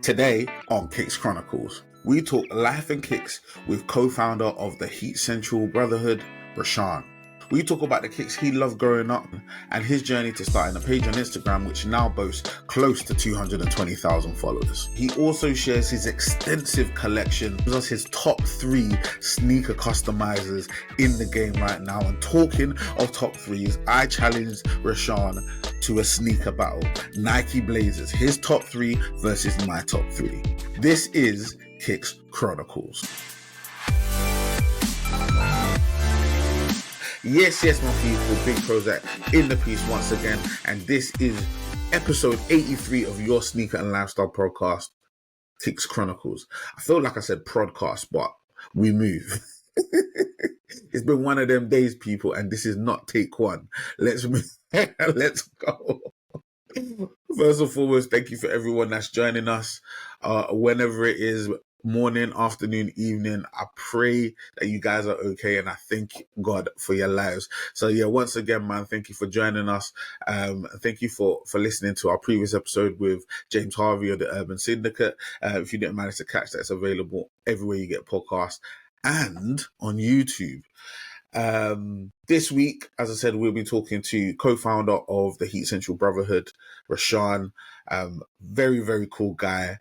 Today on Kicks Chronicles, we talk life and kicks with co-founder of the Heat Central Brotherhood, Raashan. We talk about the kicks he loved growing up and his journey to starting a page on Instagram which now boasts close to 220,000 followers. He also shares his extensive collection, gives us his top 3 sneaker customizers in the game right now. And talking of top 3s, I challenged Raashan to a sneaker battle. Nike BLAZERs, his top 3 versus my top 3. This is Kicks Chronicles. Yes, my people, Big PROZECH in the piece once again, and this is episode 83 of your sneaker and lifestyle podcast, Kicks Chronicles. I feel like I said podcast, but we move. It's been one of them days, people, and this is not take one. Let's move. Let's go. First and foremost, thank you for everyone that's joining us, whenever it is, morning, afternoon, evening. I pray that you guys are okay, and I thank God for your lives. So yeah, once again, man, thank you for joining us. Thank you for listening to our previous episode with James Harvey of the Urban Syndicate. If you didn't manage to catch that, it's available everywhere you get podcasts and on YouTube. This week, as I said, we'll be talking to co-founder of the Heat Central Brotherhood, Raashan. Very, very cool guy.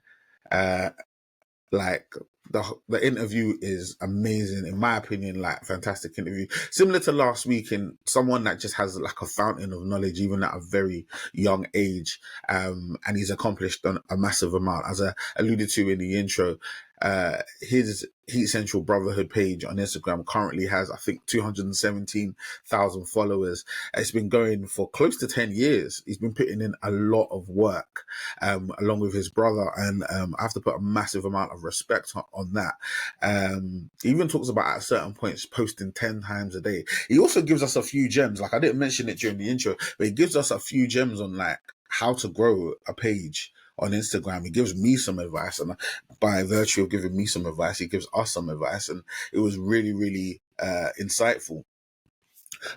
Like the interview is amazing, in my opinion. Like, fantastic interview, similar to last week, in someone that just has like a fountain of knowledge even at a very young age, and he's accomplished a massive amount. As I alluded to in the intro, his Heat Central Brotherhood page on Instagram currently has, I think, 217,000 followers. It's been going for close to 10 years. He's been putting in a lot of work, along with his brother, and I have to put a massive amount of respect on that. He even talks about at certain points posting 10 times a day. He also gives us a few gems. Like, I didn't mention it during the intro, but he gives us a few gems on like how to grow a page on Instagram. He gives me some advice, and by virtue of giving me some advice, he gives us some advice, and it was really, really insightful.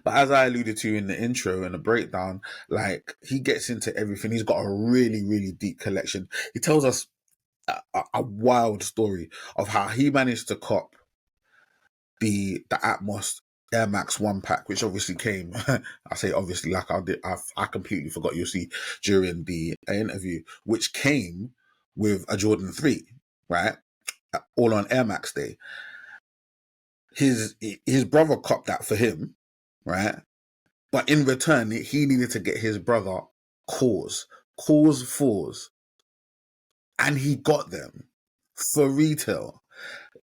But as I alluded to in the intro and the breakdown, like, he gets into everything. He's got a really, really deep collection. He tells us a wild story of how he managed to cop the Atmos Air Max 1 pack, which obviously came, I say obviously, like I completely forgot, you'll see during the interview, which came with a Jordan 3, right? All on Air Max Day. His brother copped that for him, right? But in return, he needed to get his brother KAWS 4s, and he got them for retail.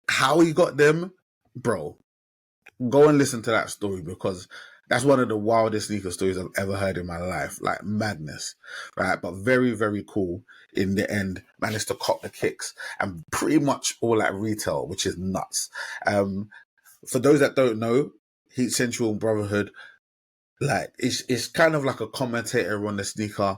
How he got them, bro, go and listen to that story, because that's one of the wildest sneaker stories I've ever heard in my life. Like, madness, right? But very, very cool. In the end, managed to cop the kicks, and pretty much all at retail, which is nuts. For those that don't know, Heat Central Brotherhood, like, it's kind of like a commentator on the sneaker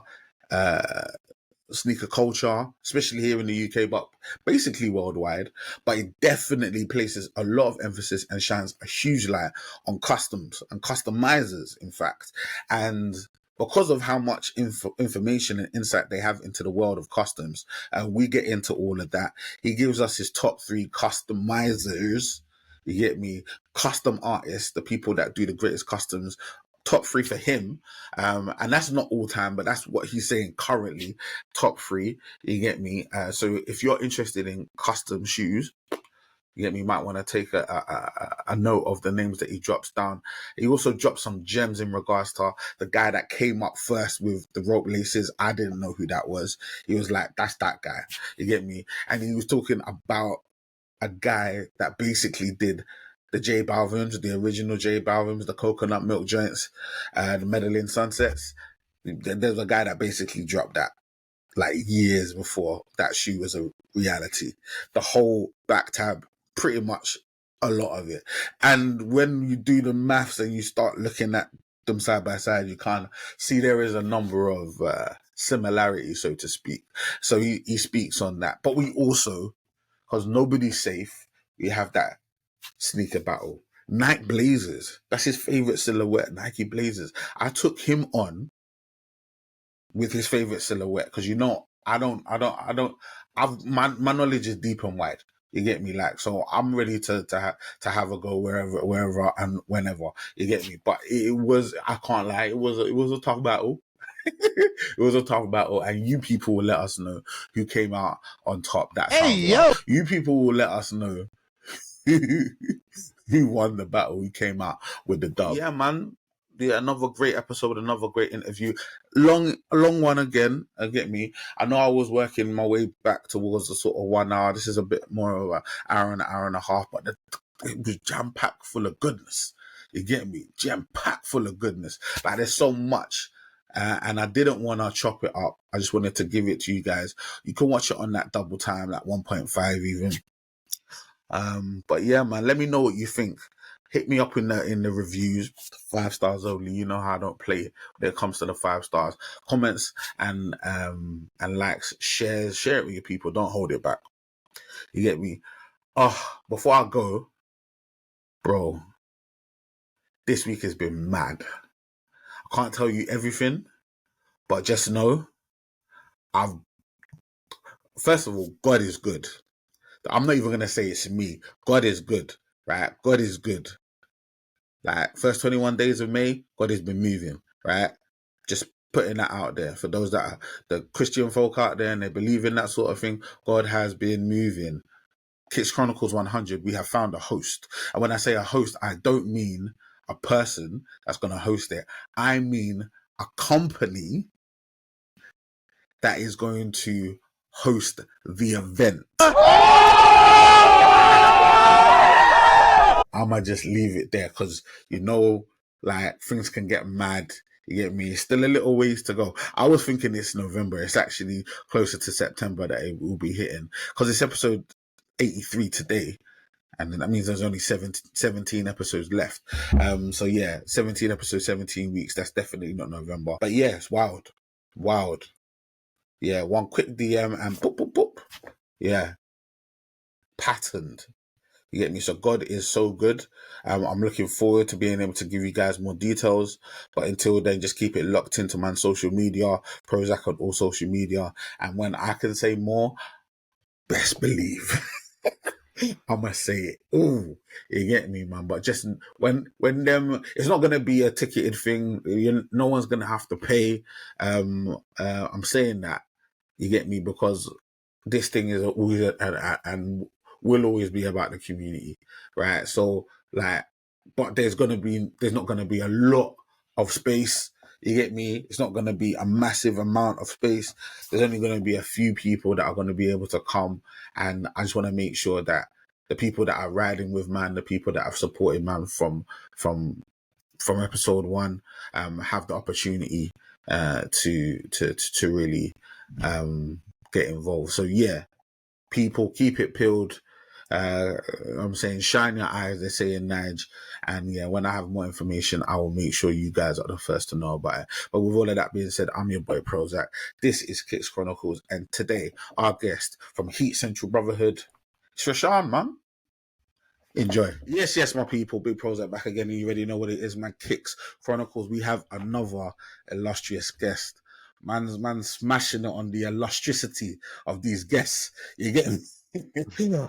culture, especially here in the UK, but basically worldwide. But it definitely places a lot of emphasis and shines a huge light on customs and customizers, in fact. And because of how much information and insight they have into the world of customs, and we get into all of that, he gives us his top 3 customizers. You get me? Custom artists, the people that do the greatest customs. Top 3 for him, and that's not all time, but that's what he's saying currently. Top 3, you get me? So if you're interested in custom shoes, you get me, you might want to take a note of the names that he drops down. He also drops some gems in regards to the guy that came up first with the rope laces. I didn't know who that was. He was like, that's that guy. You get me? And he was talking about a guy that basically did the J Balvins, the original J Balvins, the coconut milk joints, the Medellin Sunsets. There's a guy that basically dropped that like years before that shoe was a reality. The whole back tab, pretty much a lot of it. And when you do the maths and you start looking at them side by side, you kind of see there is a number of similarities, so to speak. So he speaks on that. But we also, because nobody's safe, we have that sneaker battle. Nike BLAZERs, that's his favorite silhouette. Nike BLAZERs. I took him on with his favorite silhouette, because, you know, I don't my knowledge is deep and wide. You get me? Like, so I'm ready to have a go wherever and whenever. You get me? But it was, I can't lie, it was a tough battle. It was a tough battle, and you people will let us know who came out on top. That sounds right. You people will let us know who won the battle, who came out with the dub. Yeah, man. Yeah, another great episode, another great interview. Long one again. Get me? I know I was working my way back towards the sort of 1 hour. This is a bit more of an hour and a half, but it was jam packed full of goodness. You get me? Jam packed full of goodness. Like, there's so much. And I didn't want to chop it up. I just wanted to give it to you guys. You can watch it on that double time, like 1.5 even. But yeah, man, let me know what you think. Hit me up in the reviews. 5 stars only. You know how I don't play when it comes to the 5 stars. Comments and likes, shares, share it with your people. Don't hold it back. You get me? Oh, before I go, bro, this week has been mad. I can't tell you everything, but just know first of all, God is good. I'm not even going to say it's me. God is good, right? God is good. Like, first 21 days of May, God has been moving, right? Just putting that out there for those that are the Christian folk out there and they believe in that sort of thing. God has been moving. Kicks Chronicles 100, we have found a host. And when I say a host, I don't mean a person that's going to host it. I mean a company that is going to host the event. I'ma just leave it there because, you know, like, things can get mad. You get me? Still a little ways to go. I was thinking it's November. It's actually closer to September that it will be hitting, because it's episode 83 today. And that means there's only 17 episodes left. So yeah, 17 episodes, 17 weeks. That's definitely not November. But yeah, it's wild. Wild. Yeah, one quick DM and boop, boop, boop. Yeah. Patterned. You get me? So God is so good. I'm looking forward to being able to give you guys more details. But until then, just keep it locked into my social media, PROZECH on all social media. And when I can say more, best believe I must say it. Ooh, you get me, man. But just when them, it's not gonna be a ticketed thing. No one's gonna have to pay. I'm saying that, you get me, because this thing is always and will always be about the community, right? So, like, but there's not gonna be a lot of space. You get me? It's not going to be a massive amount of space. There's only going to be a few people that are going to be able to come. And I just want to make sure that the people that are riding with man, the people that have supported man from episode 1, have the opportunity to really get involved. So yeah, people, keep it peeled. I'm saying shine your eyes, they say in Nige. And yeah, when I have more information, I will make sure you guys are the first to know about it. But with all of that being said, I'm your boy PROZECH. This is Kicks Chronicles. And today, our guest from Heat Central Brotherhood, it's Raashan, man. Enjoy. Yes, my people. Big PROZECH back again. You already know what it is, man. Kicks Chronicles. We have another illustrious guest. Man's smashing it on the illustricity of these guests. You get me?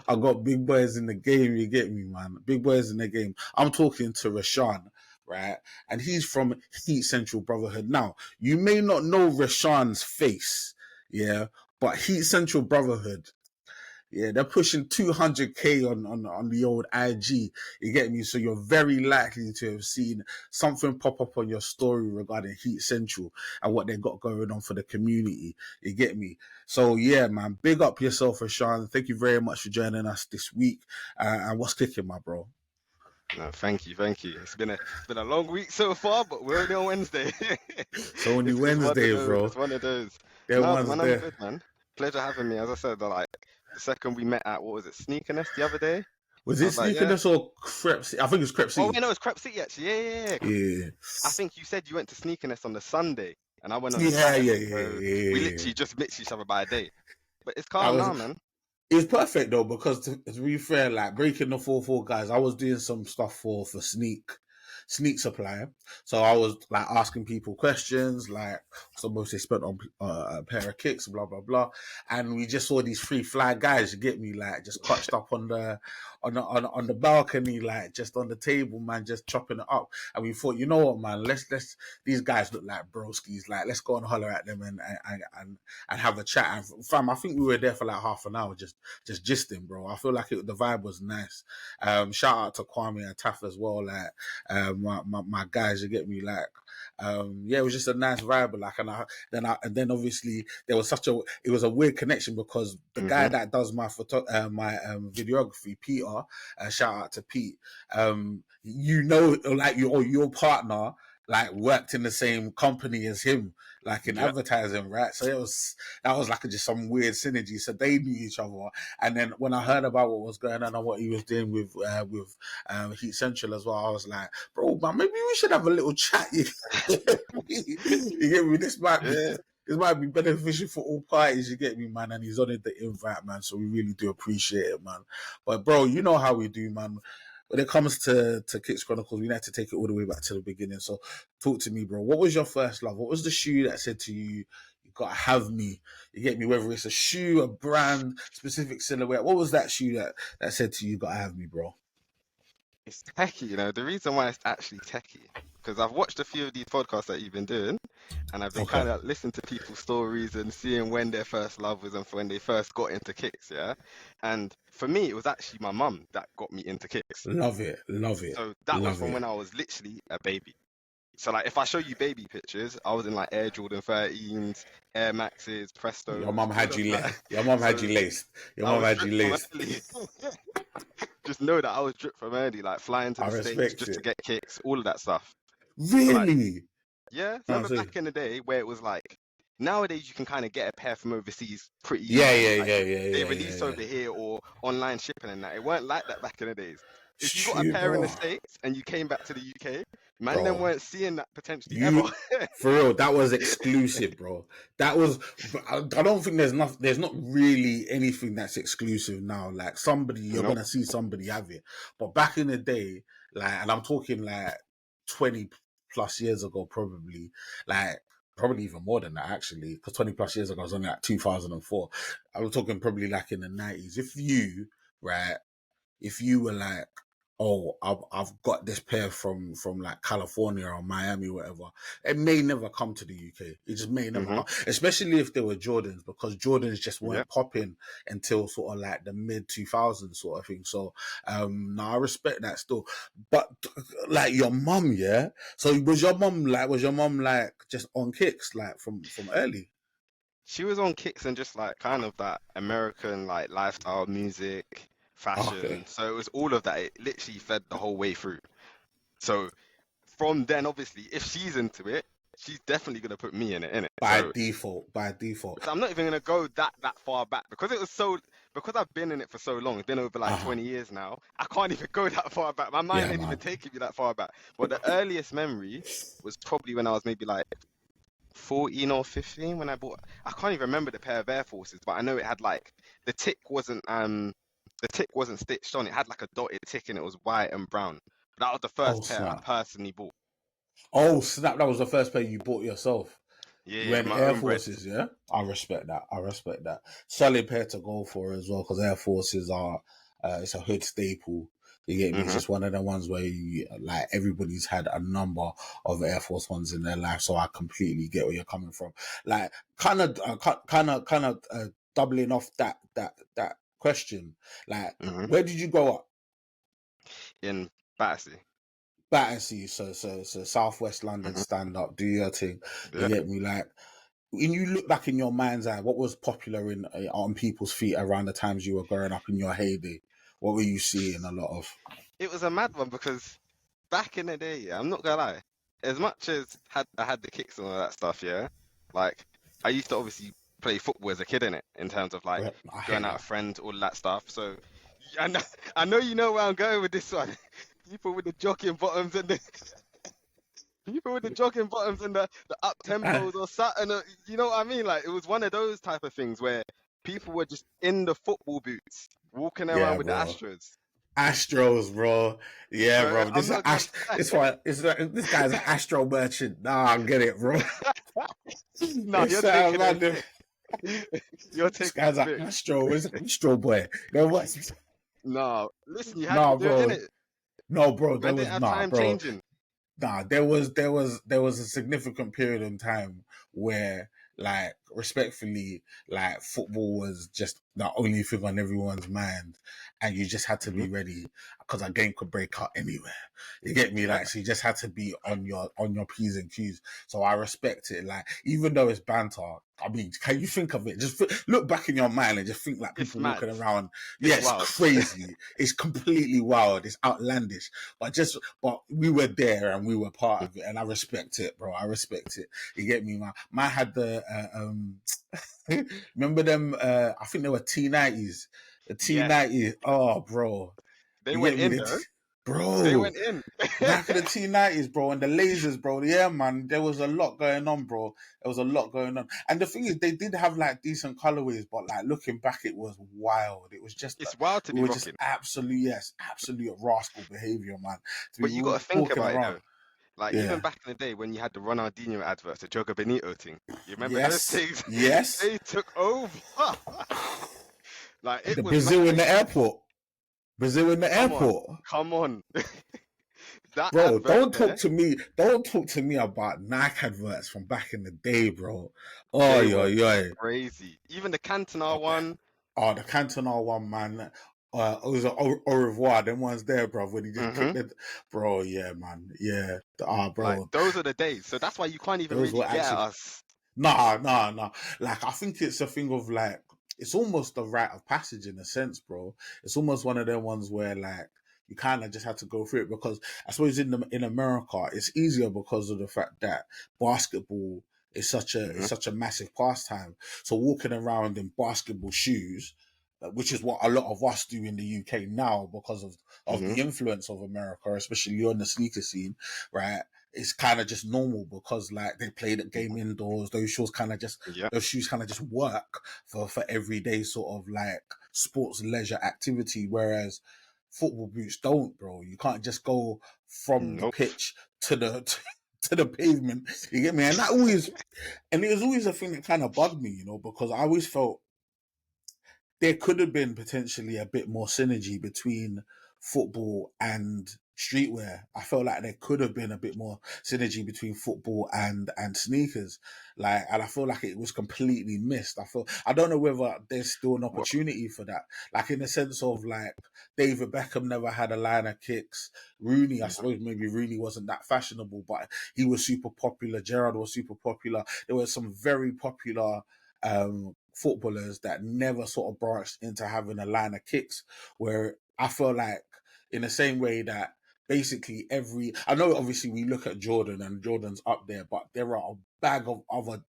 I got big boys in the game, you get me, man. Big boys in the game. I'm talking to Raashan, right? And he's from Heat Central Brotherhood. Now, you may not know Raashan's face, yeah, but Heat Central Brotherhood, yeah, they're pushing 200K on the old IG. You get me? So you're very likely to have seen something pop up on your story regarding Heat Central and what they got going on for the community. You get me? So yeah, man, big up yourself, Raashan. Thank you very much for joining us this week. And what's kicking, my bro? No, thank you. It's been a long week so far, but we're only on Wednesday. It's only Wednesday, bro. It's one of those. No, man, I'm good, man. Pleasure having me. As I said, like the second we met at, what was it, Sneaker Nest the other day? Was it Sneaker Nest or Crep City? I think it was Crep City. Oh wait, no, it's Crep City actually. Yeah. I think you said you went to Sneaker Nest on the Sunday, and I went on the Saturday. We literally just missed each other by a day. But it's calm now, man. It was perfect though, because to be fair, like breaking the 4-4 guys, I was doing some stuff for Sneak sneak supply. So I was like asking people questions, like so most they spent on a pair of kicks, blah blah blah, and we just saw these three fly guys. You get me, like just crouched up on the balcony, like just on the table, man, just chopping it up. And we thought, you know what, man, let's these guys look like broskies, like let's go and holler at them and have a chat. And fam, I think we were there for like half an hour, just gisting, bro. I feel like the vibe was nice. Shout out to Kwame and Taff as well, like my guys, you get me, like yeah, it was just a nice vibe. Like, and then obviously there was it was a weird connection because the guy that does my videography, Peter, shout out to Pete, you know, like your partner like worked in the same company as him, like in advertising, right? So that was like just some weird synergy. So they knew each other. And then when I heard about what was going on and what he was doing with Heat Central as well, I was like, bro, man, maybe we should have a little chat. You get me? This might be beneficial for all parties, you get me, man. And he's honored the invite, man. So we really do appreciate it, man. But bro, you know how we do, man. When it comes to Kicks Chronicles, we like to take it all the way back to the beginning. So talk to me, bro. What was your first love? What was the shoe that said to you, you gotta have me? You get me? Whether it's a shoe, a brand, specific silhouette. What was that shoe that said to you, you gotta have me, bro? It's techie, you know. The reason why it's actually techie, because I've watched a few of these podcasts that you've been doing, and I've been kind of listening to people's stories and seeing when their first love was and when they first got into kicks, yeah. And for me, it was actually my mum that got me into kicks. Love it. So that was from when I was literally a baby. So like, if I show you baby pictures, I was in like Air Jordan 13s, Air Maxes, Presto. Your mum had you laced. Your mum had you laced. Your mum had you laced. Just know that I was dripped from early, like flying to the States just to get kicks, all of that stuff. Really? So like, yeah. Remember back in the day where it was like, nowadays you can kind of get a pair from overseas pretty easy. They release over here or online shipping and that. It weren't like that back in the days. If you got a pair in the States and you came back to the UK, man, them weren't seeing that potentially ever. For real, that was exclusive, bro. That was. I don't think there's not really anything that's exclusive now. Like you're gonna see somebody have it. But back in the day, like, and I'm talking like 20 plus years ago, probably, like. Probably even more than that, actually, because 20 plus years ago, I was only like 2004. I was talking probably like in the 90s. If you were like, oh, I've got this pair from like California or Miami or whatever, it may never come to the UK. It just may never come, especially if they were Jordans, because Jordans just weren't popping until sort of like the mid 2000s sort of thing. So, no, I respect that still. But like your mum, yeah. So was your mum like just on kicks like from early? She was on kicks and just like kind of that American like lifestyle music. Fashion. Okay. So it was all of that. It literally fed the whole way through. So from then, obviously, if she's into it, she's definitely gonna put me in it, innit? By default. So I'm not even gonna go that far back because I've been in it for so long. It's been over like 20 years now. I can't even go that far back. My mind ain't even taking me that far back. But the earliest memory was probably when I was maybe like 14 or 15 when I bought. I can't even remember the pair of Air Forces, but I know it had like the tick wasn't stitched on. It had like a dotted tick and it was white and brown. But that was the first pair I personally bought. Oh snap! That was the first pair you bought yourself. Yeah, you went Air Forces, yeah. I respect that. Solid pair to go for as well, because Air Forces are it's a hood staple. You get me? It's just one of the ones where like everybody's had a number of Air Force Ones in their life, so I completely get where you're coming from. Like kind of doubling off that question, like where did you grow up? In Battersea. So Southwest London, stand up, do your thing. You get me? Like when you look back in your mind's eye, what was popular on people's feet around the times you were growing up in your heyday? What were you seeing a lot of? It was a mad one because back in the day, I'm not gonna lie, as much as I had the kicks and all that stuff, yeah, like I used to obviously play football as a kid in terms of like going out with friends, all that stuff. So I know you know where I'm going with this one. People with the jogging bottoms and the up tempos or something. You know what I mean? Like it was one of those type of things where people were just in the football boots walking around with the Astros. Astros, bro. Yeah, Bro, bro. I'm This is not gonna this guy's an Astro merchant. Nah, I get it, bro. No, It's you're taking it a man. bit. You're This taking it guy's a an bit. Astro. He's an Astro boy. You know what? No, listen, you had to Nah, do it in bro. it. No, bro. Man There didn't was have nah, time bro. changing. Nah, there was a significant period in time where, like, respectfully, like, football was just the only thing on everyone's mind, and you just had to Hmm. be ready because a game could break out anywhere. You get me? Yeah, Like, so you just had to be on your P's and Q's. So I respect it. Like, even though it's banter, I mean, can you think of it? Just look back in your mind and just think like it's people mad. walking around. Yeah, It's it's wild. crazy. It's completely wild. It's outlandish. But we were there and we were part of it, and I respect it, bro. I respect it. You get me, man. Man had the remember them? I think they were T90s. The Yes, T90s. Oh, bro. they You went get me, in though. They bro. went in. Back in the T90s, bro, and the lasers, bro. Yeah, man, there was a lot going on, bro. There was a lot going on, and the thing is, they did have like decent colorways, but like looking back, it was wild. It was just, It's wild to we be were just rocking. absolute rascal behavior, man. To be But you got to think walking about it around, though. Like even yeah, back in the day when you had the Ronaldinho adverts, the Joga Benito thing. You remember those yes, things? yes. They took over. Like it The was Brazil in the mad. airport, Brazil in the Come on, airport. come on. That Bro, advert don't talk there, to me. Don't talk to me about Nike adverts from back in the day, bro. Oh, they yo, were yo. crazy. Even the Cantona one, Oh, the Cantona one, man. It was au revoir. Them ones there, bro. When he just kicked hmm it, bro. Yeah, man. Yeah. Ah, like bro. those are the days. So that's why you can't even Those really were get at actually us. nah. Like I think it's a thing of like it's almost a rite of passage in a sense, bro. It's almost one of them ones where like you kind of just had to go through it because I suppose in America it's easier because of the fact that basketball is Hmm. such a massive pastime. So walking around in basketball shoes, which is what a lot of us do in the UK now because of Hmm. the influence of America, especially on the sneaker scene, right? It's kind of just normal because like they play the game indoors. Yeah. Those shoes kind of just work for everyday sort of like sports leisure activity. Whereas football boots don't, bro. You can't just go from the Nope. pitch to the to the pavement. You get me? And it was always a thing that kind of bugged me, because I always felt there could have been potentially a bit more synergy between football and streetwear. I felt like there could have been a bit more synergy between football and sneakers. And I feel like it was completely missed. I don't know whether there's still an What? opportunity for that. Like in the sense of like David Beckham never had a line of kicks. Rooney, I Mhm. suppose maybe Rooney wasn't that fashionable, but he was super popular. Gerrard was super popular. There were some very popular footballers that never sort of branched into having a line of kicks, where I feel like in the same way that basically I know obviously we look at Jordan and Jordan's up there, but there are a bag of other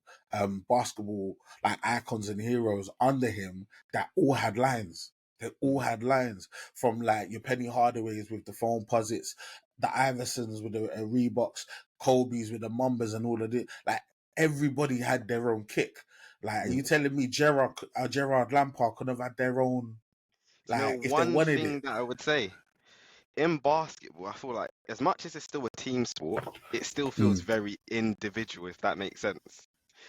basketball like icons and heroes under him that all had lines. They all Mhm. had lines, from like your Penny Hardaways with the foam posits, the Iversons with the Reeboks, Kobe's with the Mambas and all of it. Like everybody had their own kick. Like, are you Mhm. telling me Gerard Lampard could have had their own, Do you know like, if they one wanted thing it? that I would say? In basketball, I feel like as much as it's still a team sport, it still feels Mm, very individual, if that makes sense.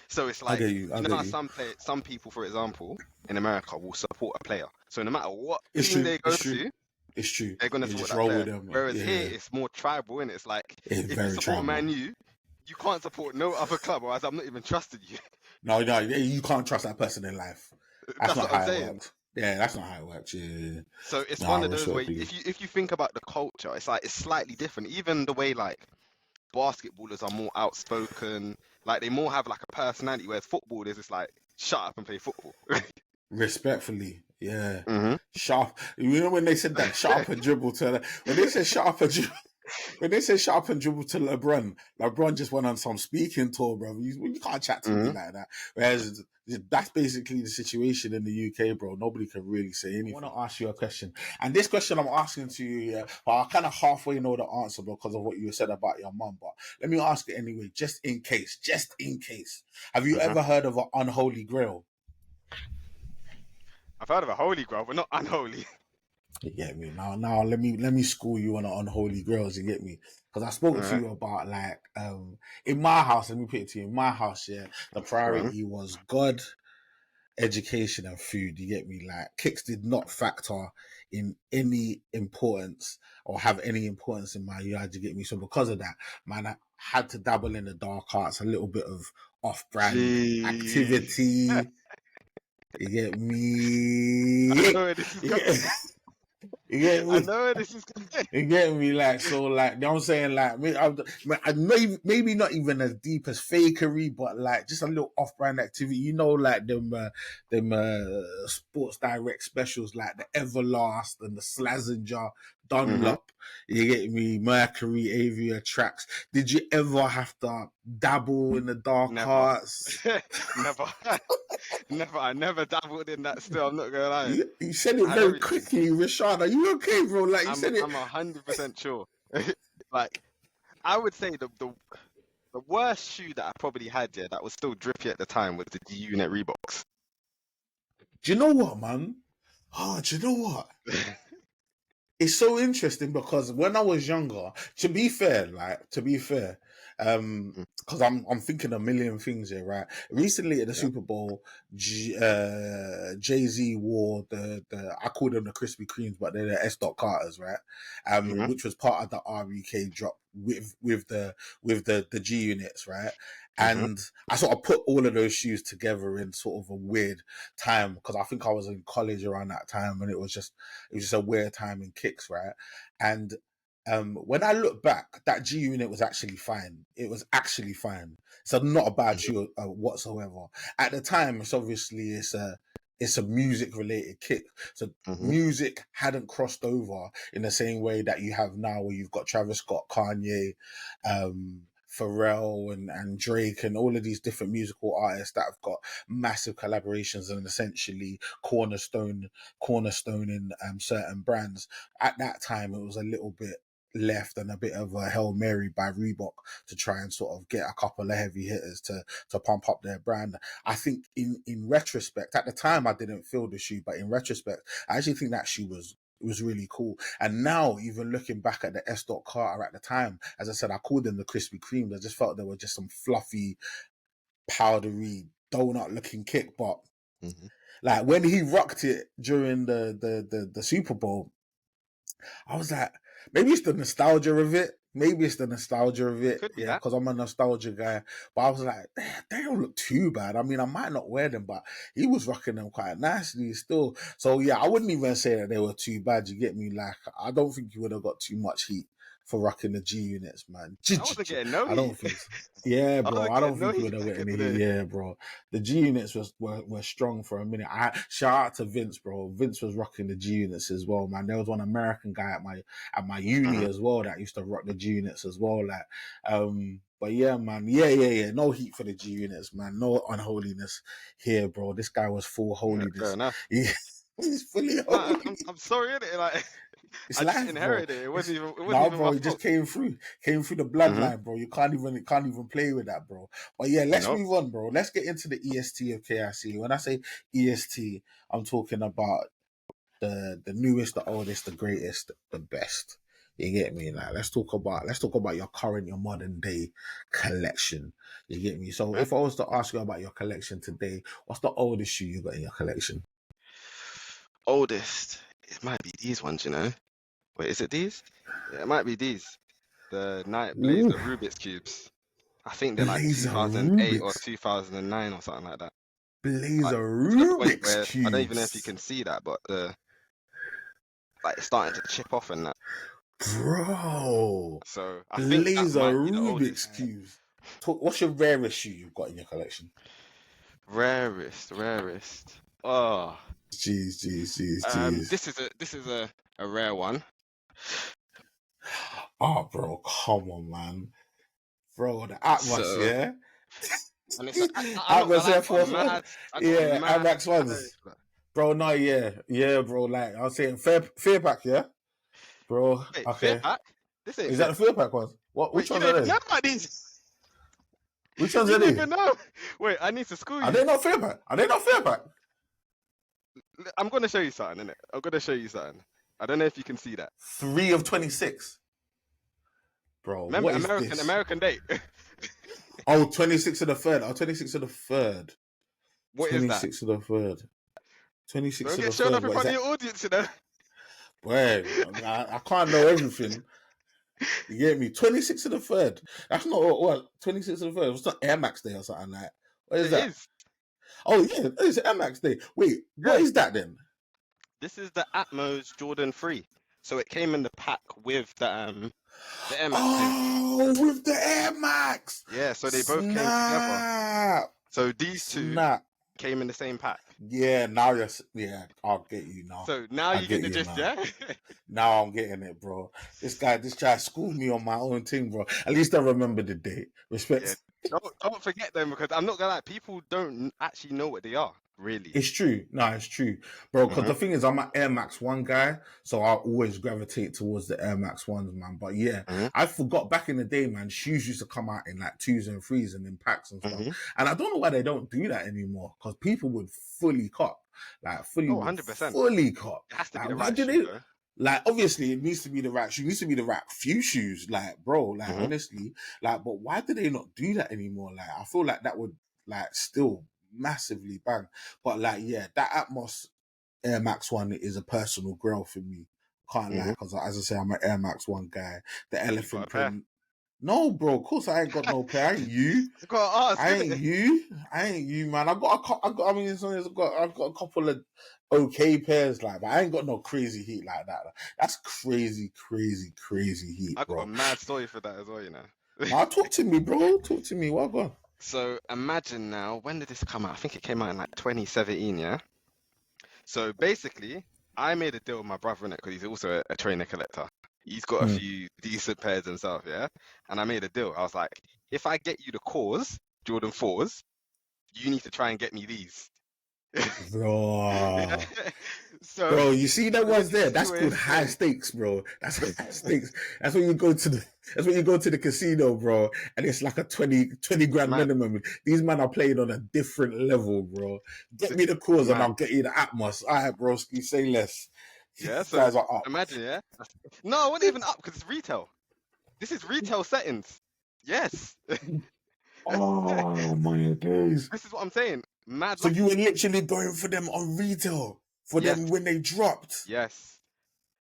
So it's I like, get you. I you know get how you. some people, for example, in America will support a player. So no matter what It's team true. they go It's true. to, It's true. they're gonna You support just that roll with player. them. Whereas here, Yeah. it's more tribal, and it's like It's if you very support tribal. Man U, you can't support no other club, or else I'm not even trusting you. No, you can't trust that person in life. That's That's not what I'm how it saying. works. Yeah, that's not how it works. Yeah. So it's one No, of those where respectfully. if you think about the culture, it's like it's slightly different. Even the way like basketballers are more outspoken, like they more have like a personality, whereas footballers it's like shut up and play football. Respectfully. Yeah. Hmm. Sharp. You know when they said that, shut up and dribble when they said shut up and dribble, when they said shut up and dribble to LeBron just went on some speaking tour, bro. You can't chat to me Hmm. like that. Whereas that's basically the situation in the UK, bro. Nobody can really say anything. I want to ask you a question. And this question I'm asking to you, yeah, but I kind of halfway know the answer because of what you said about your mum. But let me ask it anyway, just in case. Just in case. Have you Hmm. ever heard of an unholy grail? I've heard of a holy grail, but not unholy. You get me? Now let me school you on unholy grails, you get me? Because I spoke to Alright. you about like in my house, let me put it to you, in my house, yeah, the Go on. priority was God, education and food, you get me? Like Kicks did not factor in any importance or have any importance in my yard, you get me? So because of that, man, I had to dabble in the dark arts, a little bit of off-brand Jeez. activity, you get I me? know where this is You going. get, you get I me? know where this is going. You get me? Like, so, like, you know what I'm saying? Like, I maybe not even as deep as fakery, but like just a little off-brand activity. You know, like them Sports Direct specials, like the Everlast and the Slazenger, Mm-hmm. Dunlop. You get me? Mercury, Avia tracks. Did you ever have to dabble in the dark Never. arts? Never. Never. I never dabbled in that still, I'm not gonna lie. You said it I had very everything. quickly, Raashan. Are you okay, bro? Like, you I'm said it. I'm 100% sure. Like, I would say the worst shoe that I probably had, yeah, that was still drippy at the time was the G Unit Reeboks. Do you know what, man? Oh, do you know what? It's so interesting because when I was younger, to be fair, because I'm thinking a million things here, right? Recently at the Yeah. Super Bowl, Jay-Z wore the I call them the Krispy Kremes, but they're the S. Carters, right? Mm-hmm. Which was part of the RBK drop with the G units, right? Mm-hmm. And I sort of put all of those shoes together in sort of a weird time because I think I was in college around that time, and it was just a weird time in Kicks, right? And when I look back, that G unit was actually fine. It was actually fine. So not a bad shoe whatsoever. At the time, it's a music related kick. So Mm-hmm. music hadn't crossed over in the same way that you have now, where you've got Travis Scott, Kanye, Pharrell and Drake and all of these different musical artists that have got massive collaborations and essentially cornerstoning certain brands. At that time, it was a little bit left and a bit of a Hail Mary by Reebok to try and sort of get a couple of heavy hitters to pump up their brand. I think in retrospect, at the time I didn't feel the shoe, but in retrospect, I actually think that shoe was really cool. And now, even looking back at the S. Carter at the time, as I said, I called them the Krispy Kremes. I just felt they were just some fluffy, powdery, donut-looking kick. But Mm-hmm. like when he rocked it during the Super Bowl, I was like, maybe it's the nostalgia of it. Maybe it's the nostalgia of it, Could be yeah, that. because I'm a nostalgia guy. But I was like, they don't look too bad. I mean, I might not wear them, but he was rocking them quite nicely still. So yeah, I wouldn't even say that they were too bad. You get me? Like, I don't think you would have got too much heat for rocking the G units, man. I wasn't getting no I don't heat. think so. Yeah, I bro. wasn't I don't getting no think you heat would have got back in any the heat. day. Yeah, bro. The G units were strong for a minute. Shout out to Vince, bro. Vince was rocking the G units as well, man. There was one American guy at my uni Mm-hmm. as well that used to rock the G units as well. Like, but yeah, man. Yeah. No heat for the G units, man. No unholiness here, bro. This guy was full Yeah, fair holiness. enough. He's fully No, holy. I'm sorry, innit? Like, It's I just life, bro. inherited it. It wasn't No, even my bro. It just fault. came through the Mm-hmm. bloodline, bro. You can't even play with that, bro. But yeah, let's Nope. move on, bro. Let's get into the EST of KIC. When I say EST, I'm talking about the newest, the oldest, the greatest, the best. You get me? Like, let's talk about your modern day collection. You get me? So Okay. if I was to ask you about your collection today, what's the oldest shoe you got in your collection? Oldest. It might be these ones, you know. Wait, is it these? Yeah, it might be these. The Night Ooh, Blazer Rubik's Cubes. I think they're like Blazer 2008 or Rubik's 2009 or something like that. Like, Blazer to the point Rubik's where I don't even know if you cubes. can see that, but like it's starting to chip off and that. Bro, So I think that Blazer might be the Rubik's oldest. cubes. What's your rarest shoe you've got in your collection? Rarest. Oh, Jeez. this is a rare one. Oh, bro, come on, man. Bro, the Atmos, So, yeah? and I'm not gonna Atmos lie, Air Force One? I got a Yeah, mad Amax salary ones. for that. Bro, no, yeah. Yeah, bro, like, I was saying, fear pack, yeah? Bro, Wait, Fear okay. Pack? This ain't Is Fear that the Pack. fear pack ones? Which Wait, you ones don't are even they? know about these. Which ones You are don't they? even know. Wait, I need to school Are you. they not fear pack? I'm gonna show you something, innit? I'm gonna show you something. I don't know if you can see that. 3 of 26. Bro, Remember, what is this? American date. Oh, 26 of the third. Oh, 26 of the third. What is that? 26 of the third. 26 Don't of get the shown third. up in What is front of that? your audience, you know. Boy, I can't know everything. You get me? 26 of the third. That's not what 26 of the third. It's not Air Max Day or something like that. What is It that? is. Oh, yeah, it's Air Max Day. Wait, what Yeah. is that then? This is the Atmos Jordan 3. So it came in the pack with the Air Max thing. Oh, with the Air Max. Yeah, so they both came together. So these two came in the same pack. Yeah, now I'll get you now. So now you get the gist, yeah? Now I'm getting it, bro. This guy schooled me on my own thing, bro. At least I remember the date. Respect. Yeah. Don't forget them, because I'm not gonna lie, people don't actually know what they are, really. It's true. No, it's true, bro. Because the thing is, I'm an Air Max 1 guy, so I always gravitate towards the Air Max 1s, man. But yeah, I forgot back in the day, man, shoes used to come out in like 2s and 3s and in packs and stuff. And I don't know why they don't do that anymore, because people would fully cop. Like, fully, 100%. Fully cop. It has to be like, the right shoe, though. Like, obviously, it needs to be the right shoe. It needs to be the right few shoes. Like, bro, like, honestly, like, but why do they not do that anymore? Like, I feel like that would, like, still massively bang. But, like, yeah, that Atmos Air Max 1 is a personal grail for me. Can't lie, because, as I say, I'm an Air Max 1 guy. The elephant print. No, bro, of course I ain't got no pair. I ain't you. I ain't you, man. I've got a couple of okay pairs, like, but I ain't got no crazy heat like that. That's crazy heat, I got bro. a mad story for that as well, you know. Now, talk to me, bro. Talk to me. What on? So imagine now, when did this come out? I think it came out in like 2017, yeah? So basically, I made a deal with my brother in it, because he's also a trainer collector. He's got a few decent pairs himself, yeah? And I made a deal. I was like, if I get you the KAWS Jordan 4s, you need to try and get me these. Bro. So, bro, you see that ones there? That's called high stakes, bro. That's high stakes. That's when you go to the casino, bro, and it's like a 20 grand minimum. These men are playing on a different level, bro. Get me the KAWS and I'll get you the Atmos. All right, broski, say less. Yeah, so guys are up. Imagine, yeah? No, I wasn't even up, because it's retail. This is retail settings. Yes. Oh my days. This is what I'm saying. Mad. So you were literally going for them on retail for them when they dropped. Yes.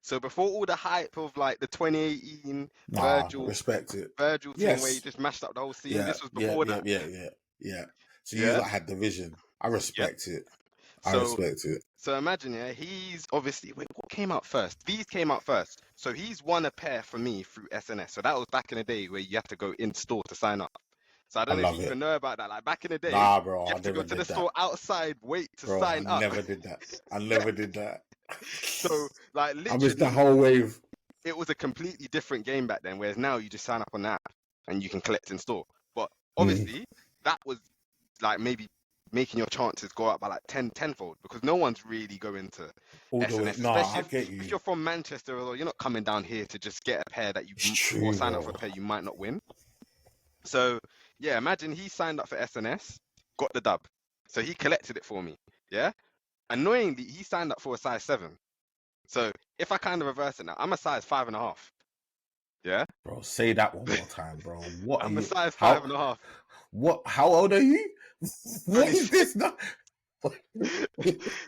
So before all the hype of like the 2018 respect it. Virgil thing where you just mashed up the whole scene. This was before that. Yeah. So you had the vision. I respect it. I respect it. So imagine, he's obviously, what came out first? These came out first. So he's won a pair for me through SNS. So that was back in the day where you had to go in store to sign up. So I don't know if you even know about that. Like back in the day, bro, you have to go to the store outside, wait to sign up. I never did that. So like literally, I missed the whole wave. It was a completely different game back then, whereas now you just sign up on the app and you can collect in store. But obviously that was like maybe making your chances go up by like tenfold, because no one's really going to SNS. I get you. If you're from Manchester, or you're not coming down here to just get a pair that or sign up for a pair you might not win. So yeah, imagine he signed up for SNS, got the dub. So he collected it for me. Yeah. Annoyingly, he signed up for a size 7. So if I kind of reverse it now, I'm a size 5.5. Yeah. Bro, say that one more time, bro. What? I'm a size 5.5. What? How old are you? What is this now?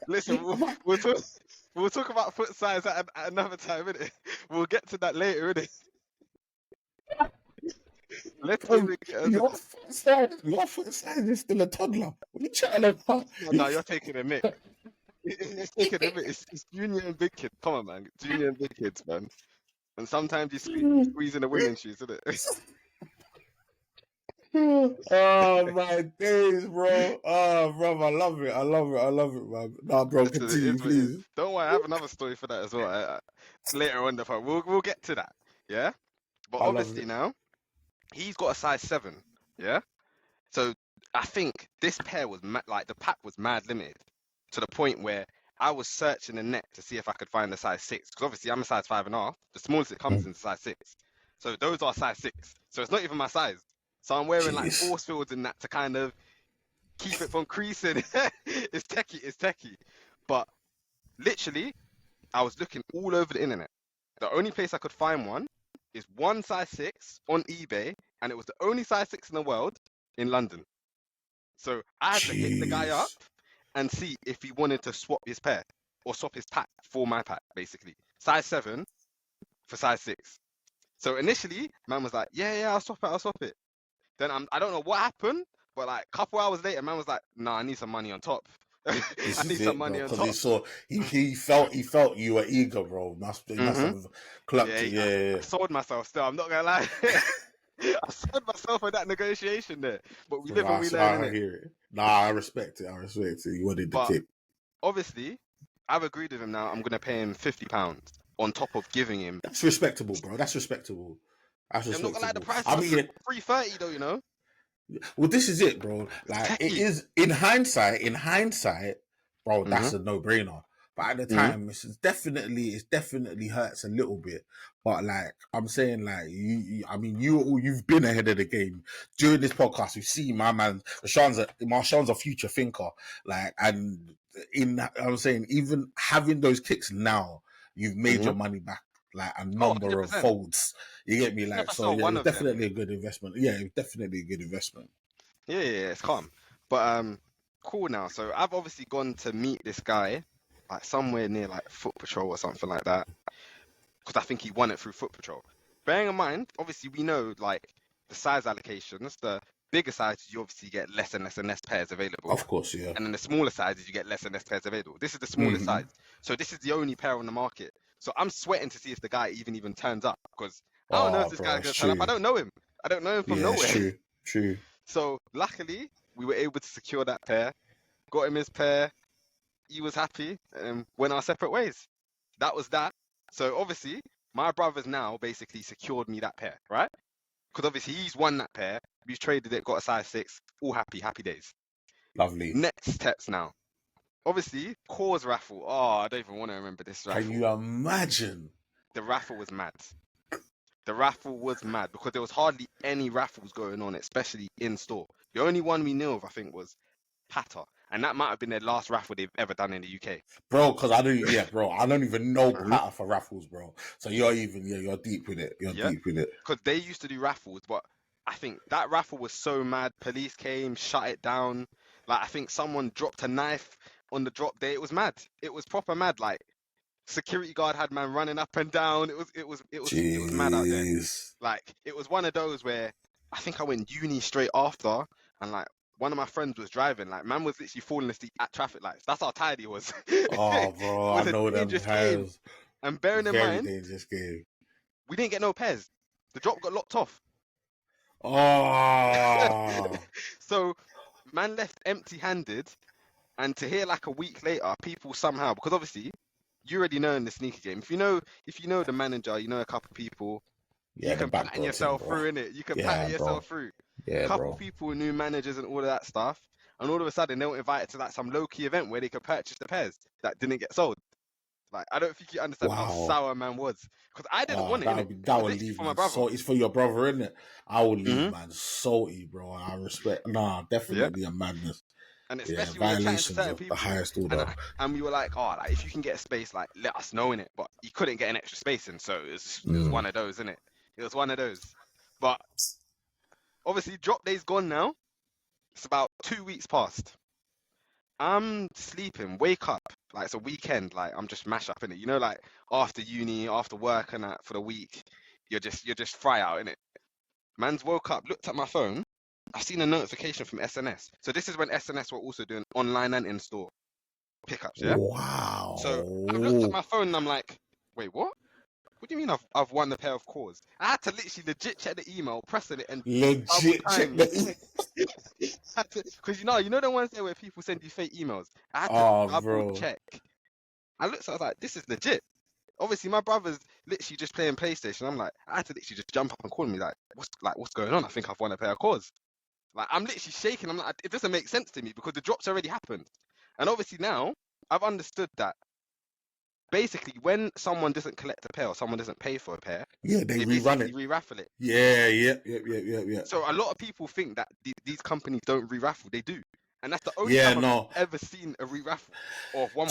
Listen, we'll talk about foot size at another time, innit? We'll get to that later, innit? Your foot size is still a toddler. What are you chatting about? No, you're taking a mick. It's taking a mick. It's junior and big kids. Come on, man. Junior and big kids, man. And sometimes you squeeze in the women's shoes, isn't it? Oh my days, bro. Oh, bro, I love it, man. Nah, bro, continue, please. Don't worry, I have another story for that as well. Later on the phone, we'll get to that. Yeah, but obviously now he's got a size 7. Yeah, so I think this pair was the pack was mad limited to the point where I was searching the net to see if I could find a size 6, because obviously I'm a size 5.5. The smallest it comes in is size 6. So those are size 6. So it's not even my size. So I'm wearing like force fields in that to kind of keep it from creasing. It's techie. But literally, I was looking all over the internet. The only place I could find one is one size 6 on eBay, and it was the only size 6 in the world in London. So I had to hit the guy up Jeez. and see if he wanted to swap his pair or swap his pack for my pack, basically. Size 7 for size 6. So initially, man was like, yeah, I'll swap it. Then I don't know what happened, but like a couple hours later, man was like, nah, I need some money on top. This I need is some it, bro. money on Because top. he felt you were eager, bro. He must have clocked it. I Yeah. sold myself still. I'm not gonna lie. I sold myself in that negotiation there. But we live and we learn, I innit? hear it. Nah, I respect it. You wanted the But kick. obviously, I've agreed with him now. I'm gonna pay him £50 on top of giving him. That's respectable, bro. That's respectable. I'm not gonna lie, the price I was mean, $3.30 though, you know. well, this is it, bro. It's Like it techie. is in hindsight, bro, that's Mhm. a no-brainer. But at the time, it's definitely hurts a little bit. But like I'm saying, like you've been ahead of the game during this podcast. We've seen my man Raashan's a future thinker. Like, and I'm saying, even having those kicks now, you've made your money back like a Oh, number of 100%. folds. You get me? Even if Like, I so sell yeah, one it's of them, definitely a good investment. Yeah, it's definitely a good investment. yeah, it's calm. But cool now. So I've obviously gone to meet this guy, like somewhere near like Foot Patrol or something like that, because I think he won it through Foot Patrol. Bearing in mind, obviously we know like the size allocations. The bigger sizes you obviously get less and less and less pairs available, Of course, yeah. and then the smaller sizes you get less and less pairs available. This is the smallest Mm-hmm. size, so this is the only pair on the market. So I'm sweating to see if the guy even turns up, because I don't know if Oh, this bro, guy's it's gonna turn up. I true. don't know him. I don't know him from Yeah, it's nowhere. true. So luckily, we were able to secure that pair. Got him his pair. He was happy, and went our separate ways. That was that. So obviously, my brother's now basically secured me that pair, right? Because obviously he's won that pair. We've traded it, got a size 6. All happy days. Lovely. Next steps now. Obviously, KAWS raffle. Oh, I don't even want to remember this Can raffle. you imagine? The raffle was mad. The raffle was mad because there was hardly any raffles going on, especially in store. The only one we knew of, I think, was Patter, and that might have been their last raffle they've ever done in the UK. Bro, because I don't even know patter for raffles, bro. So you're deep with it. You're Yeah, deep with it. because they used to do raffles, but I think that raffle was so mad. Police came, shut it down. Like, I think someone dropped a knife on the drop day. It was mad. It was proper mad. Like, security guard had man running up and down. It was mad out there. Jeez. Like, it was one of those where I think I went uni straight after, and like one of my friends was driving. Like, man was literally falling asleep at traffic lights. That's how tired he was. Oh, It bro, I was a know them dangerous game. times. And bearing in Very mind, dangerous game. we didn't get no pairs. The drop got locked off. Oh, So man left empty-handed, and to hear like a week later, people somehow, because obviously you already know in the sneaker game, if you know the manager, you know a couple people, yeah, you the can pattern backdoor thing, yourself bro. through, innit? You can Yeah, pattern bro. yourself through. Yeah, Couple bro. people knew managers and all of that stuff, and all of a sudden they were invited to like some low-key event where they could purchase the pairs that didn't get sold. Like, I don't think you understand how Wow. sour man was, because I didn't Oh, want it, innit? It that was would literally leave for my man brother. salty. It's for your brother, isn't it? I would leave Mhm. man salty, bro. I respect. Nah, definitely a madness. And Yeah, especially when you're chatting to violations certain of the people, highest order. and we were like, oh, like if you can get a space, like let us know in it. But you couldn't get an extra space in, so it was one of those, innit? It was one of those. But obviously, drop day's gone now. It's about 2 weeks past. I'm sleeping, wake up, like it's a weekend, like I'm just mash up in it. You know, like after uni, after work and that for the week, you're just fry out in it. Man's woke up, looked at my phone. I've seen a notification from SNS. So this is when SNS were also doing online and in-store pickups, yeah? Wow. So I've looked at my phone and I'm like, wait, what? What do you mean I've won the pair of KAWS? I had to literally legit check the email, pressing it, and Legit check the because you know the ones there where people send you fake emails. I had to double bro. check. I looked, I was like, this is legit. Obviously, my brother's literally just playing PlayStation. I'm like, I had to literally just jump up and call me like, what's going on? I think I've won a pair of KAWS. Like, I'm literally shaking. I'm like, it doesn't make sense to me because the drop's already happened. And obviously now I've understood that basically when someone doesn't collect a pair or someone doesn't pay for a pair, they rerun it. Re-raffle it. Yeah. So a lot of people think that these companies don't re-raffle. They do. And that's the only Yeah, time no. I've ever seen a re-raffle of one.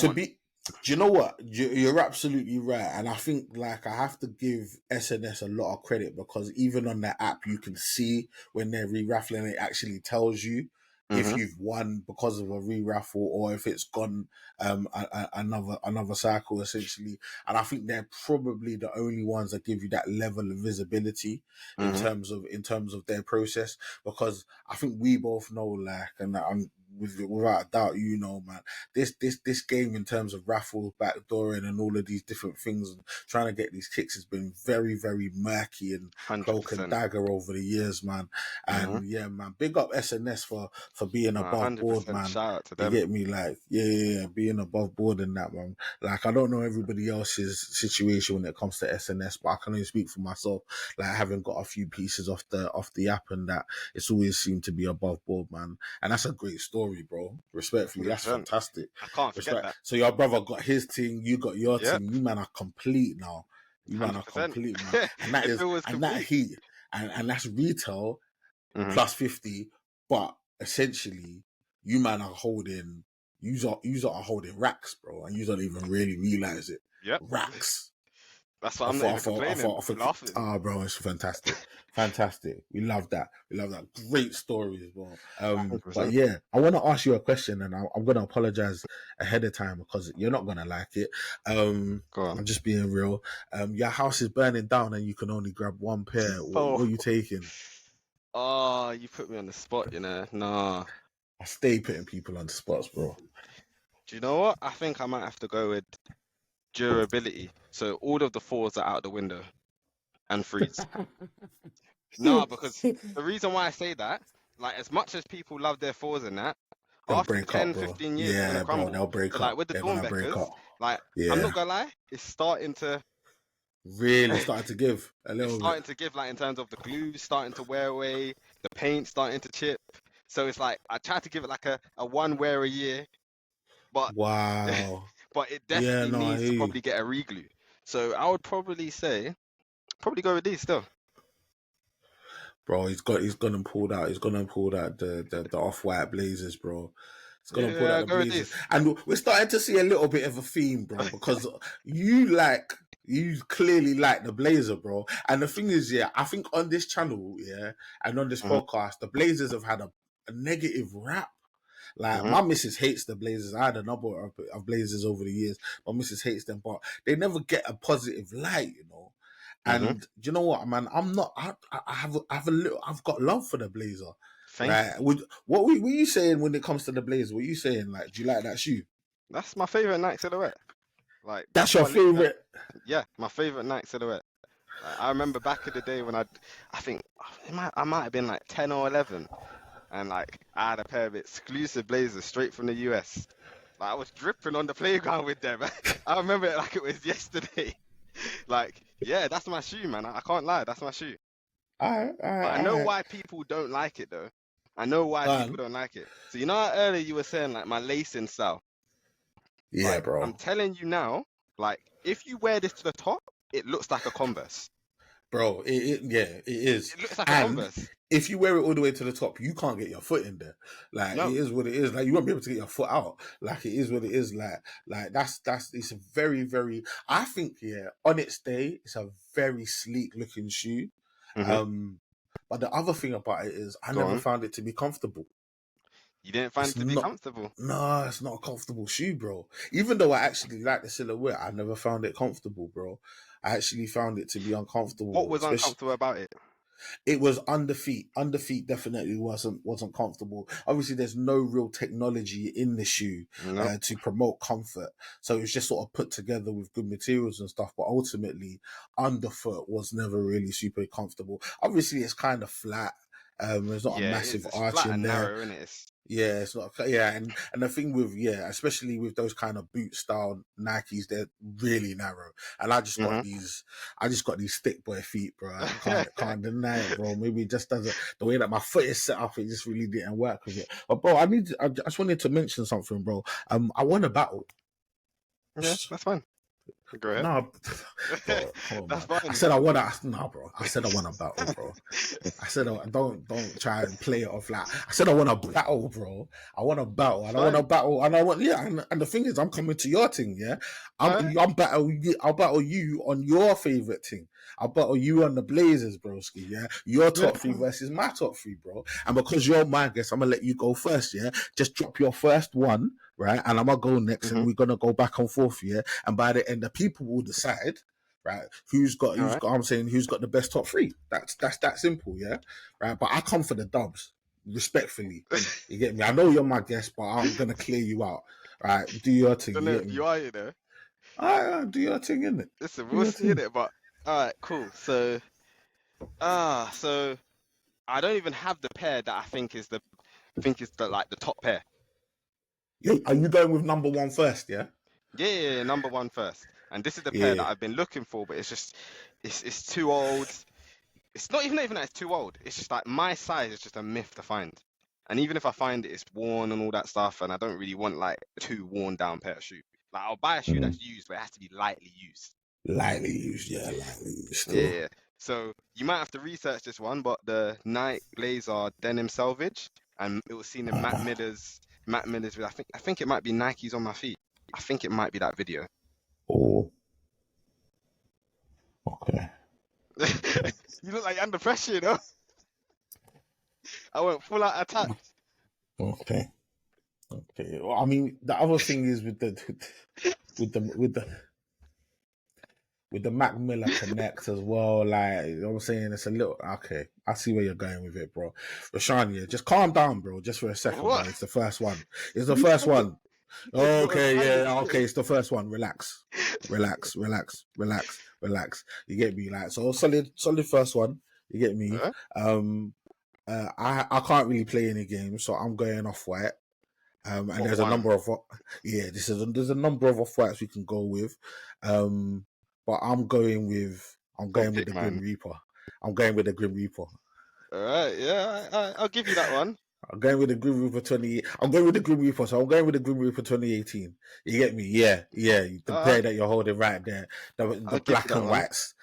Do you know what? You're absolutely right. And I think like I have to give SNS a lot of credit because even on that app, you can see when they're re-raffling, it actually tells you if Mm-hmm. you've won because of a re-raffle or if it's gone another cycle essentially. And I think they're probably the only ones that give you that level of visibility Mm-hmm. in terms of their process, because I think we both know, like, and I'm without a doubt, you know, man, this game in terms of raffles, backdooring, and all of these different things, and trying to get these kicks has been very, very murky and cloak and 100%. dagger over the years, man. Mm-hmm. And yeah, man, big up SNS for being above board, 100% man. shout out to You them. get me? Like, yeah, being above board in that, man. Like, I don't know everybody else's situation when it comes to SNS, but I can only speak for myself. Like, having got a few pieces off the app and that, it's always seemed to be above board, man. And that's a great story, bro. Respectfully, that's 100%. fantastic. I can't forget Respect. that. So your brother got his thing, you got your Yep. thing. You man are complete now. You man are 100%. complete, man. And that If is, it was and that complete. heat, and that's retail Mm-hmm. plus 50. But essentially, you man are holding, you are holding racks, bro, and you don't even really realize it. Yep. Racks. That's why I I'm not even thought, complaining. I'm I laughing. oh, bro, it's fantastic. Fantastic. We love that. Great stories, bro. But 100%. yeah, I want to ask you a question, and I'm going to apologize ahead of time because you're not going to like it. Go on. I'm just being real. Your house is burning down and you can only grab one pair. What Oh. are you taking? Oh, you put me on the spot, you know. Nah. I stay putting people on the spots, bro. Do you know what? I think I might have to go with durability. So all of the fours are out the window and threes. Nah, because the reason why I say that, like, as much as people love their fours and that, They'll after break up, 10, bro. 15 years, they're gonna Yeah, bro, crumble. they'll break So like up. with the They're gonna break Dornbeckers, up. like, I'm Yeah. not gonna lie, it's starting to Really started to give a it's little bit. starting to give, like, in terms of the glue starting to wear away, the paint starting to chip. So it's like I try to give it like a one wear a year, but Wow. but it Yeah, definitely no, I needs hear to you. probably get a re-glue. So I would probably say go with these still. Bro, he's gone and pulled out. He's gone and pulled out the off-white blazers, bro. He's gone and pulled out Yeah, the go with blazers. these. And we're starting to see a little bit of a theme, bro, because you clearly like the blazer, bro. And the thing is, yeah, I think on this channel, yeah, and on this Mhm, podcast, the blazers have had a negative rap. Like, mhm, my missus hates the Blazers. I had a number of Blazers over the years. My missus hates them, but they never get a positive light, you know. mhm. And do you know what, man? I'm not. I have a little. I've got love for the Blazer. Thank you. Like, what were you saying when it comes to the Blazer? What are you saying? Like, do you like that shoe? That's my favorite Nike silhouette. Like That's before your I looked at, favorite. yeah, my favorite Nike silhouette. Like, I remember back in the day when I think I might have been like 10 or 11, and like I had a pair of exclusive Blazers straight from the US. Like I was dripping on the playground with them. I remember it like it was yesterday. Like, yeah, that's my shoe, man. I can't lie, that's my shoe. But I know I. why people don't like it though. I know why people Gone. don't like it. So you know how earlier you were saying like my lacing style. Yeah, Like I'm bro. telling you now, like if you wear this to the top, it looks like a Converse. Bro, yeah, it is. It looks like a And Converse. if you wear it all the way to the top, you can't get your foot in there. Like, it No. is what it is. Like, you won't be able to get your foot out. Like, it is what it is. Like it's a very, very. I think, yeah, on its day, it's a very sleek looking shoe. Hmm. But the other thing about it is, I Go never on. found it to be comfortable. You didn't find It's it to be not. comfortable. No, it's not a comfortable shoe, bro. Even though I actually like the silhouette, I never found it comfortable, bro. I actually found it to be What uncomfortable, was especially. uncomfortable about it? It was under feet. Under feet definitely wasn't comfortable. Obviously, there's no real technology in the shoe No. to promote comfort, so it was just sort of put together with good materials and stuff. But ultimately, underfoot was never really super comfortable. Obviously, it's kind of flat. There's not a Yeah, it is. massive It's arch flat in and there. narrow, isn't it? It's Yeah, it's not. Yeah, and the thing with, yeah, especially with those kind of boot style Nikes, they're really narrow. And hmm I just got these thick boy feet, bro. I can't deny it, bro. Maybe it just doesn't, the way that my foot is set up, it just really didn't work with it. But bro, I just wanted to mention something, bro. I won a battle. Yeah, that's fine. Go ahead. No, bro, come on, That's man. I fine. said I want to. No, bro. I said I want to battle, bro. I said don't try and play it off like. I said I want to battle, bro. I want to battle, It's and I want to fine. battle, and I want and the thing is, I'm coming to your thing, yeah. I'm battle. I'll battle you on your favorite thing. I'll battle you on the Blazers, broski. Yeah, your top three versus my top three, bro. And because you're my guest, I'm gonna let you go first. Yeah, just drop your first one, right? And I'm gonna go next, and we're gonna go back and forth. Yeah, and by the end, the people will decide, right? Who's got? I'm saying who's got the best top three. That's that simple. Yeah, right. But I come for the dubs, respectfully. You get me? I know you're my guest, but I'm gonna clear you out. Right? Do your thing. Don't You know get if me? you are, you know. Do your thing, innit? Listen, Do we'll your see thing. it, but all right, cool. So I don't even have the pair that I think is the like the top pair. Yeah, are you going with number one first? Yeah. Yeah, number one first. And this is the pair Yeah. that I've been looking for, but it's just it's too old. It's not even that it's too old. It's just like my size is just a myth to find. And even if I find it, it's worn and all that stuff, and I don't really want like a too worn down pair of shoe. Like I'll buy a shoe that's used, but it has to be lightly used. Lightly used, yeah, lightly used. Still. Yeah. So you might have to research this one, but the Nike BLAZER denim selvage, and it was seen in Matt Miller's with I think it might be Nike's on my feet. I think it might be that video. Oh. Okay. You look like you're under pressure, you know? I went full out attack. Okay. Okay. Well, I mean, the other thing is with the Mac Miller Connect as well. Like, you know what I'm saying? It's a little okay. I see where you're going with it, bro. Raashan, yeah, just calm down, bro. Just for a second, What? bro. It's the first one. It's the first one. Okay, yeah, Silence. okay. It's the first one. Relax. You get me? Like, so solid first one. You get me? I can't really play any games, so I'm going off white. And there's a number of there's a number of off whites we can go with. But I'm going with the Grim Reaper. I'm going with the Grim Reaper. All right, yeah, I'll give you that one. I'm going with the Grim Reaper 20. I'm going with the Grim Reaper. So I'm going with the Grim Reaper 2018. You get me? Yeah. The pair that you're holding right there, the black and whites,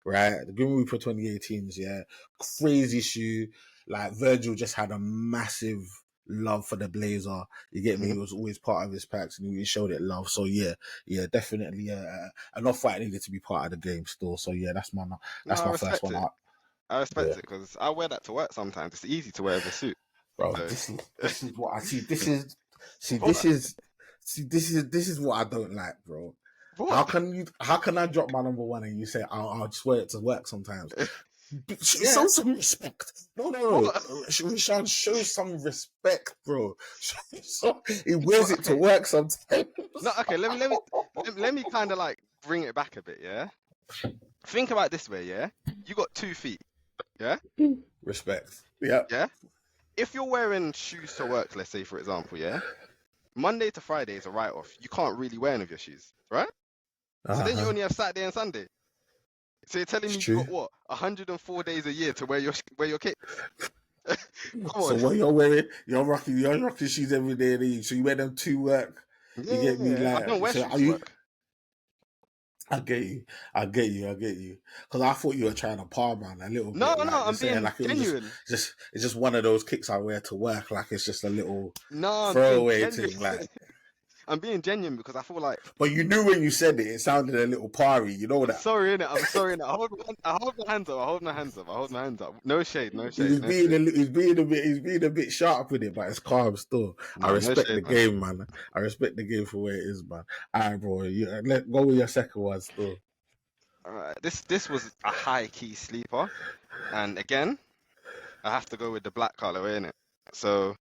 right? The Grim Reaper 2018s, yeah, crazy shoe. Like Virgil just had a massive love for the Blazer. You get me? It was always part of his packs, and he showed it love. So yeah, definitely. An off-white needed to be part of the game still. So yeah, that's my first one. I respect it because I wear that to work sometimes. It's easy to wear as a suit, bro. So. This is what I see. This is what I don't like, bro. What? How can I drop my number one and you say I'll just wear it to work sometimes? Show some respect. No. Raashan, show some respect, bro. He wears it to work sometimes. No, okay. Let me kind of like bring it back a bit. Yeah. Think about it this way. Yeah. You got 2 feet. Yeah. Respect. Yeah. Yeah. If you're wearing shoes to work, let's say for example, yeah, Monday to Friday is a write-off. You can't really wear any of your shoes, right? So then you only have Saturday and Sunday. So you're telling me you got what 104 days a year to wear your kicks? So what you're wearing, you're rocking shoes every day of the week. So you wear them to work. Yeah, you get me? Like, I don't wear shoes to work. I get you. Because I thought you were trying to palm man a little bit. No, I'm being like, genuine. It's just one of those kicks I wear to work. Like it's just a little no, throwaway thing. Like I'm being genuine because I feel like. But you knew when you said it, it sounded a little party. You know that. I'm sorry, innit? I hold my hands up. No shade. He's being a bit sharp with it, but it's calm still. I respect the game, man. I respect the game for where it is, man. Alright, bro. Let go with your second one still. Alright, this was a high key sleeper, and again, I have to go with the black colorway, innit? So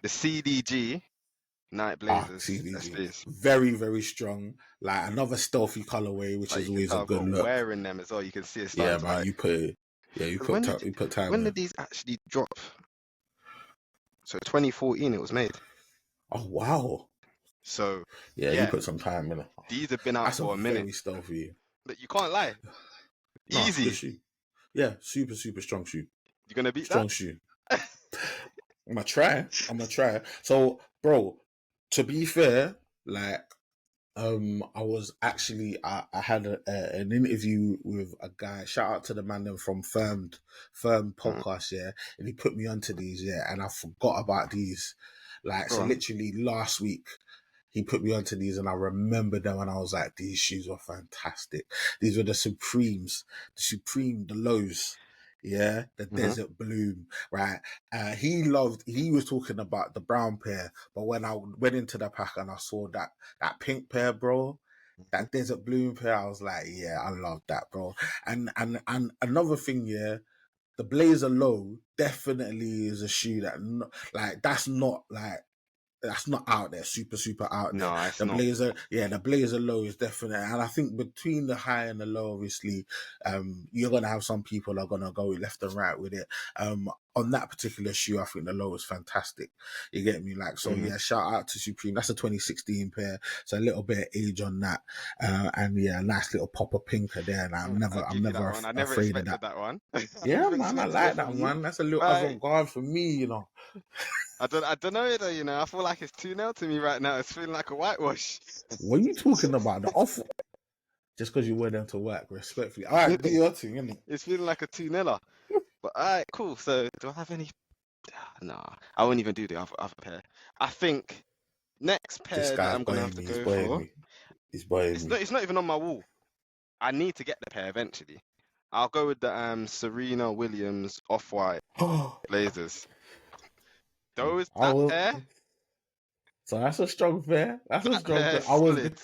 the CDG. Night Blazers. Very, very strong. Like another stealthy colorway, which is always a good look. Wearing them as well, you can see it. Yeah, man. You put time. When did these actually drop? So 2014, it was made. Oh wow. So yeah, you put some time in it. These have been out for a minute. Very stealthy. But you can't lie. Easy. Shoe. Yeah, super strong shoe. You gonna beat strong shoe? I'm gonna try. So, bro. To be fair, like I was actually I had an interview with a guy. Shout out to the man from Firm Mm. podcast, yeah, and he put me onto these, yeah, and I forgot about these. Like, Go so on. literally last week he put me onto these, and I remember them, and I was like, these shoes were fantastic. These were the the lows. Yeah, the Hmm. Desert Bloom, right? He was talking about the brown pair, but when I went into the pack and I saw that pink pair, bro, Hmm. that Desert Bloom pair, I was like, yeah, I love that, bro. And another thing, yeah, the Blazer Low definitely is a shoe that, like, that's not out there, super out there. No, it's The not. Blazer, yeah, the Blazer Low is definitely, and I think between the high and the low, obviously, you're gonna have some people that are gonna go left and right with it. On that particular shoe, I think the low is fantastic. You get me? Like, so Hmm. yeah, shout out to Supreme. That's a 2016 pair, so a little bit of age on that, and yeah, a nice little pop of pinker there. And I'll I'm give you that never one. I never afraid of that. expected that one. I Yeah, never man, I expected it like from that, you. man. That's a little Right. avant-garde for me, you know. I don't know though, you know. I feel like it's 2-0 to me right now. It's feeling like a whitewash. What are you talking about? The off just because you wear them to work, respectfully. All right, do your thing, innit? It's feeling like a 2-0. But alright, cool. So do I have any? Nah, I won't even do the other pair. I think next This pair that guy's I'm gonna have buying to me. He's go buying for. me. He's buying me. It's not even on my wall. I need to get the pair eventually. I'll go with the Serena Williams off-white Oh, Blazers. I That was. pair, So that's a strong pair. That's a that strong pair pair. is solid.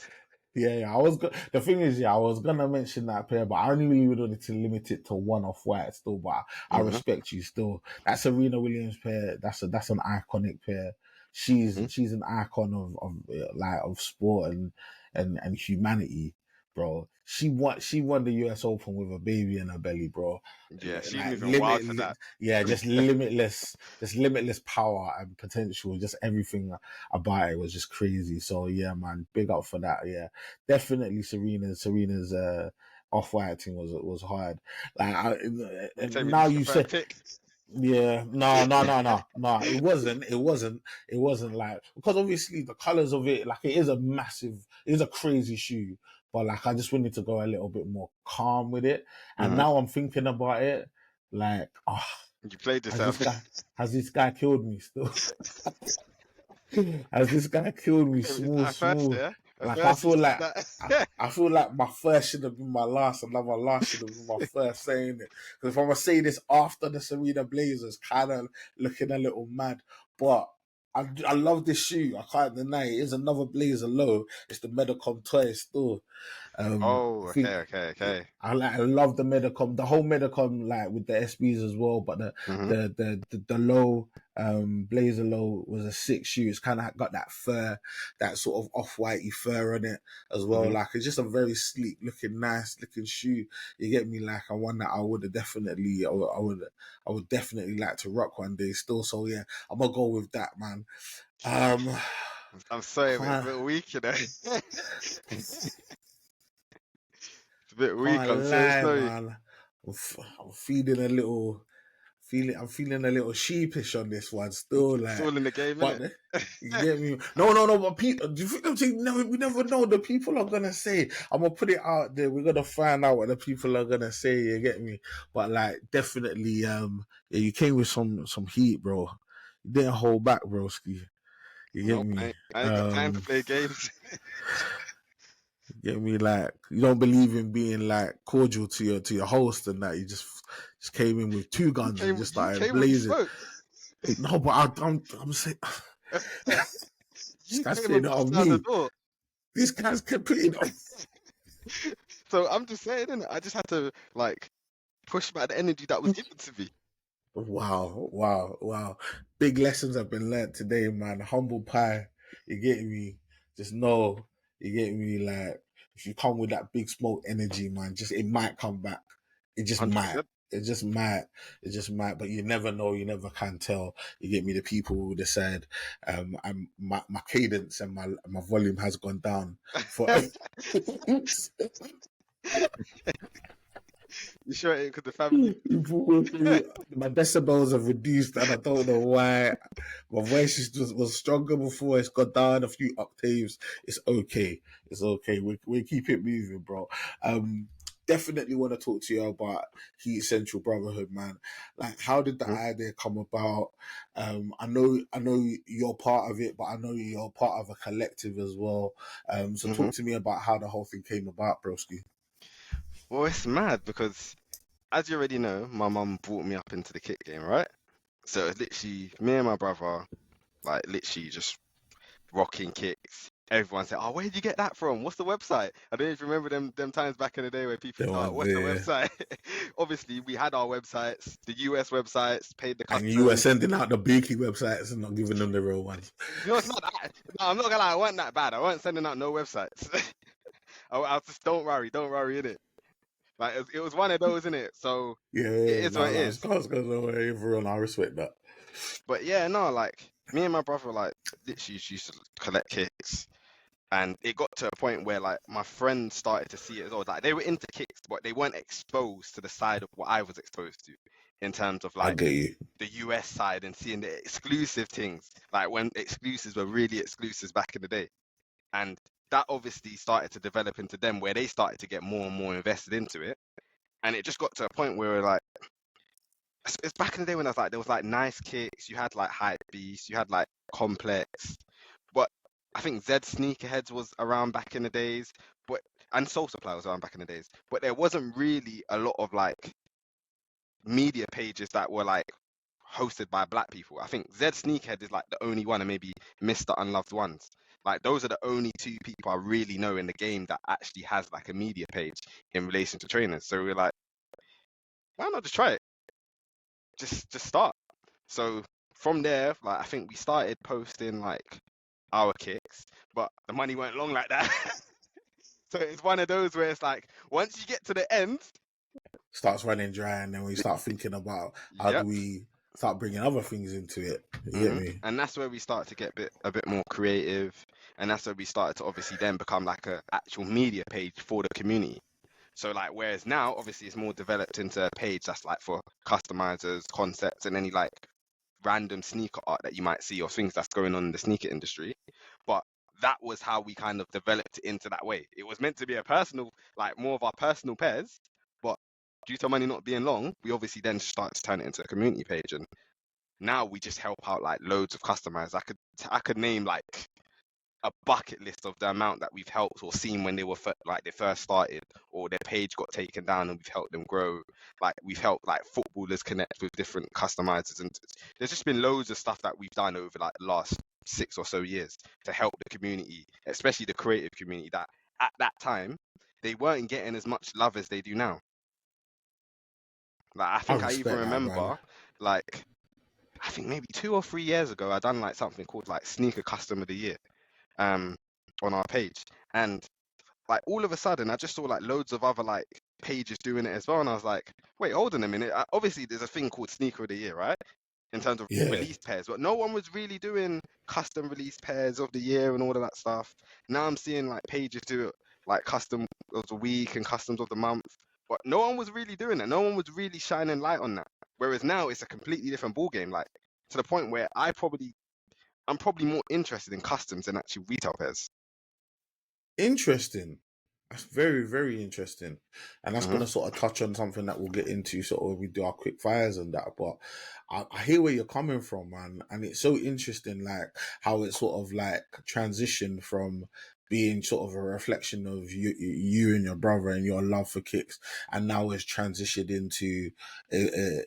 Yeah, I was. The thing is, yeah, I was gonna mention that pair, but I only really wanted to limit it to one off white still. But I Hmm. respect you still. That Serena Williams pair. That's an iconic pair. Hmm. She's an icon of sport and humanity, bro. She won the US Open with a baby in her belly, bro. Yeah, she's Like moving wild for that. yeah, just limitless power and potential. Just everything about it was just crazy. So yeah, man, big up for that. Yeah, definitely Serena's off white thing was hard. Like You tell and me now this is your you first say. pick. Yeah, no. It wasn't like, because obviously the colors of it, like, it is a crazy shoe, but like I just wanted to go a little bit more calm with it. And Hmm. now I'm thinking about it, like, You played has yourself. has this guy killed me still? Has this guy killed me Is that a first, smooth? yeah? A Like, I first, you feel said like that. I feel like my first should have been my last, and now my last should have been my first saying it. Because if I'm gonna say this after the Serena Blazers, kind of looking a little mad, but I love this shoe. I can't deny it. It's another Blazer low. It's the Medicom toy still. Oh, I think okay. I love the Medicom, the whole Medicom, like with the SBs as well. But Hmm. the low Blazer low was a sick shoe. It's kind of got that fur, that sort of off whitey fur on it as well. Hmm. Like, it's just a very sleek looking, nice looking shoe. You get me? Like, I one that I would have definitely, I would definitely like to rock one day still. So yeah, I'm gonna go with that, man. Um, I'm sorry, but it's a can't bit weak, you know. It's a bit weak. can't I'm so lie, sorry. man. I'm feeling a little. I'm feeling a little sheepish on this one still, It's like, all in the game, but innit? you get me? No, but people, do you think we never know? The people are gonna say, I'm gonna put it out there. We're gonna find out what the people are gonna say. You get me? But like, definitely, yeah, you came with some heat, bro. You didn't hold back, broski. You get Nope, me? I ain't got time to play games. You get me? Like, you don't believe in being like cordial to your host, and that you just came in with two guns and just You started came when you blazing. spoke. No, but I'm saying, this You guy's came and putting it bust on down the me. door. This guy's putting it on. So I'm just saying, innit? I just had to like push back the energy that was given to me. Wow. Big lessons have been learnt today, man. Humble pie. You get me? Just know, you get me? Like, if you come with that big smoke energy, man, it might come back. It just might. 100%. It just might. It just might. But you never know. You never can tell. You get me? The people will decide. My cadence and my volume has gone down for. You sure it because the family? My decibels have reduced, and I don't know why. My voice was stronger before. It's gone down a few octaves. It's okay. It's okay. We keep it moving, bro. Definitely want to talk to you about Heat Central Brotherhood, man. Like, how did the idea come about? I know you're part of it, but I know you're part of a collective as well. So Mm-hmm. talk to me about how the whole thing came about, broski. Well, it's mad because, as you already know, my mum brought me up into the kick game, right? So it's literally me and my brother, like literally just rocking kicks. Everyone said, "Oh, where did you get that from? What's the website?" I don't even remember them times back in the day where people The said, "Oh, one what's the there. website?" Obviously, we had our websites, the US websites, paid the And you were customs. sending out the beaky websites and not giving them the real ones. No, it's not that. No, I'm not gonna lie, I wasn't that bad. I wasn't sending out no websites. I was just don't worry in it. Like it was one of those in it. So it Yeah, is what it no, it's is. cause away everyone. I respect that. But yeah, no, like me and my brother, like literally used to collect kicks. And it got to a point where like my friends started to see it as well. Like they were into kicks, but they weren't exposed to the side of what I was exposed to in terms of I like get you. the US side and seeing the exclusive things, like when exclusives were really exclusives back in the day. And that obviously started to develop into them where they started to get more and more invested into it. And it just got to a point where like it's back in the day when I was like there was like nice kicks, you had like hype beast, you had like complex, but I think Z Sneakerheads was around back in the days, but and Soul Supply was around back in the days, but there wasn't really a lot of like media pages that were like hosted by black people. I think Z Sneakerhead is like the only one, and maybe Mr. Unloved Ones. Like those are the only two people I really know in the game that actually has like a media page in relation to trainers. So we're like, why not just try it? Just start. So from there, like I think we started posting like our kicks, but the money weren't long like that. So it's one of those where it's like once you get to the end, Starts running dry, and then we start thinking about how do yep. we start bringing other things into it. You get hmm me? And that's where we start to get a bit more creative, and that's where we started to obviously then become like a actual media page for the community. So like whereas now obviously it's more developed into a page that's like for customizers, concepts, and any like random sneaker art that you might see or things that's going on in the sneaker industry. But that was how we kind of developed it into that way. It was meant to be a personal, like more of our personal pairs, but due to money not being long, we obviously then just started to turn it into a community page. And now we just help out like loads of customers. I could name like a bucket list of the amount that we've helped or seen when they were like they first started or their page got taken down and we've helped them grow. Like we've helped like footballers connect with different customizers, and there's just been loads of stuff that we've done over like the last 6 or so years to help the community, especially the creative community that at that time they weren't getting as much love as they do now. Like I I think I even respect that, man. remember like I think maybe 2 or 3 years ago I done like something called like Sneaker Custom of the Year um on our page, and like all of a sudden I just saw like loads of other like pages doing it as well, and I was like, wait, hold on a minute. Obviously there's a thing called Sneaker of the Year, right, in terms of Yeah, release pairs, but no one was really doing custom release pairs of the year and all of that stuff. Now I'm seeing like pages do it like custom of the week and customs of the month, but no one was really doing that. No one was really shining light on that, whereas now it's a completely different ball game, like to the point where I'm probably more interested in customs than actually retail pairs. interesting. That's very, very interesting. And that's hmm going to sort of touch on something that we'll get into sort of when we do our quick fires and that. But I hear where you're coming from, man. And it's so interesting, like how it sort of like transitioned from being sort of a reflection of you and your brother and your love for kicks, and now it's transitioned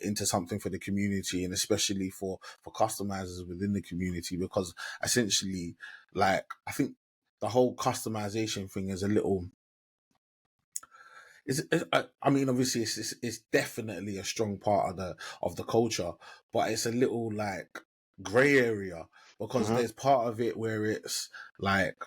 into something for the community, and especially for customizers within the community, because essentially, like I think the whole customization thing is a little I mean, obviously, it's definitely a strong part of the culture, but it's a little like gray area because hmm there's part of it where it's like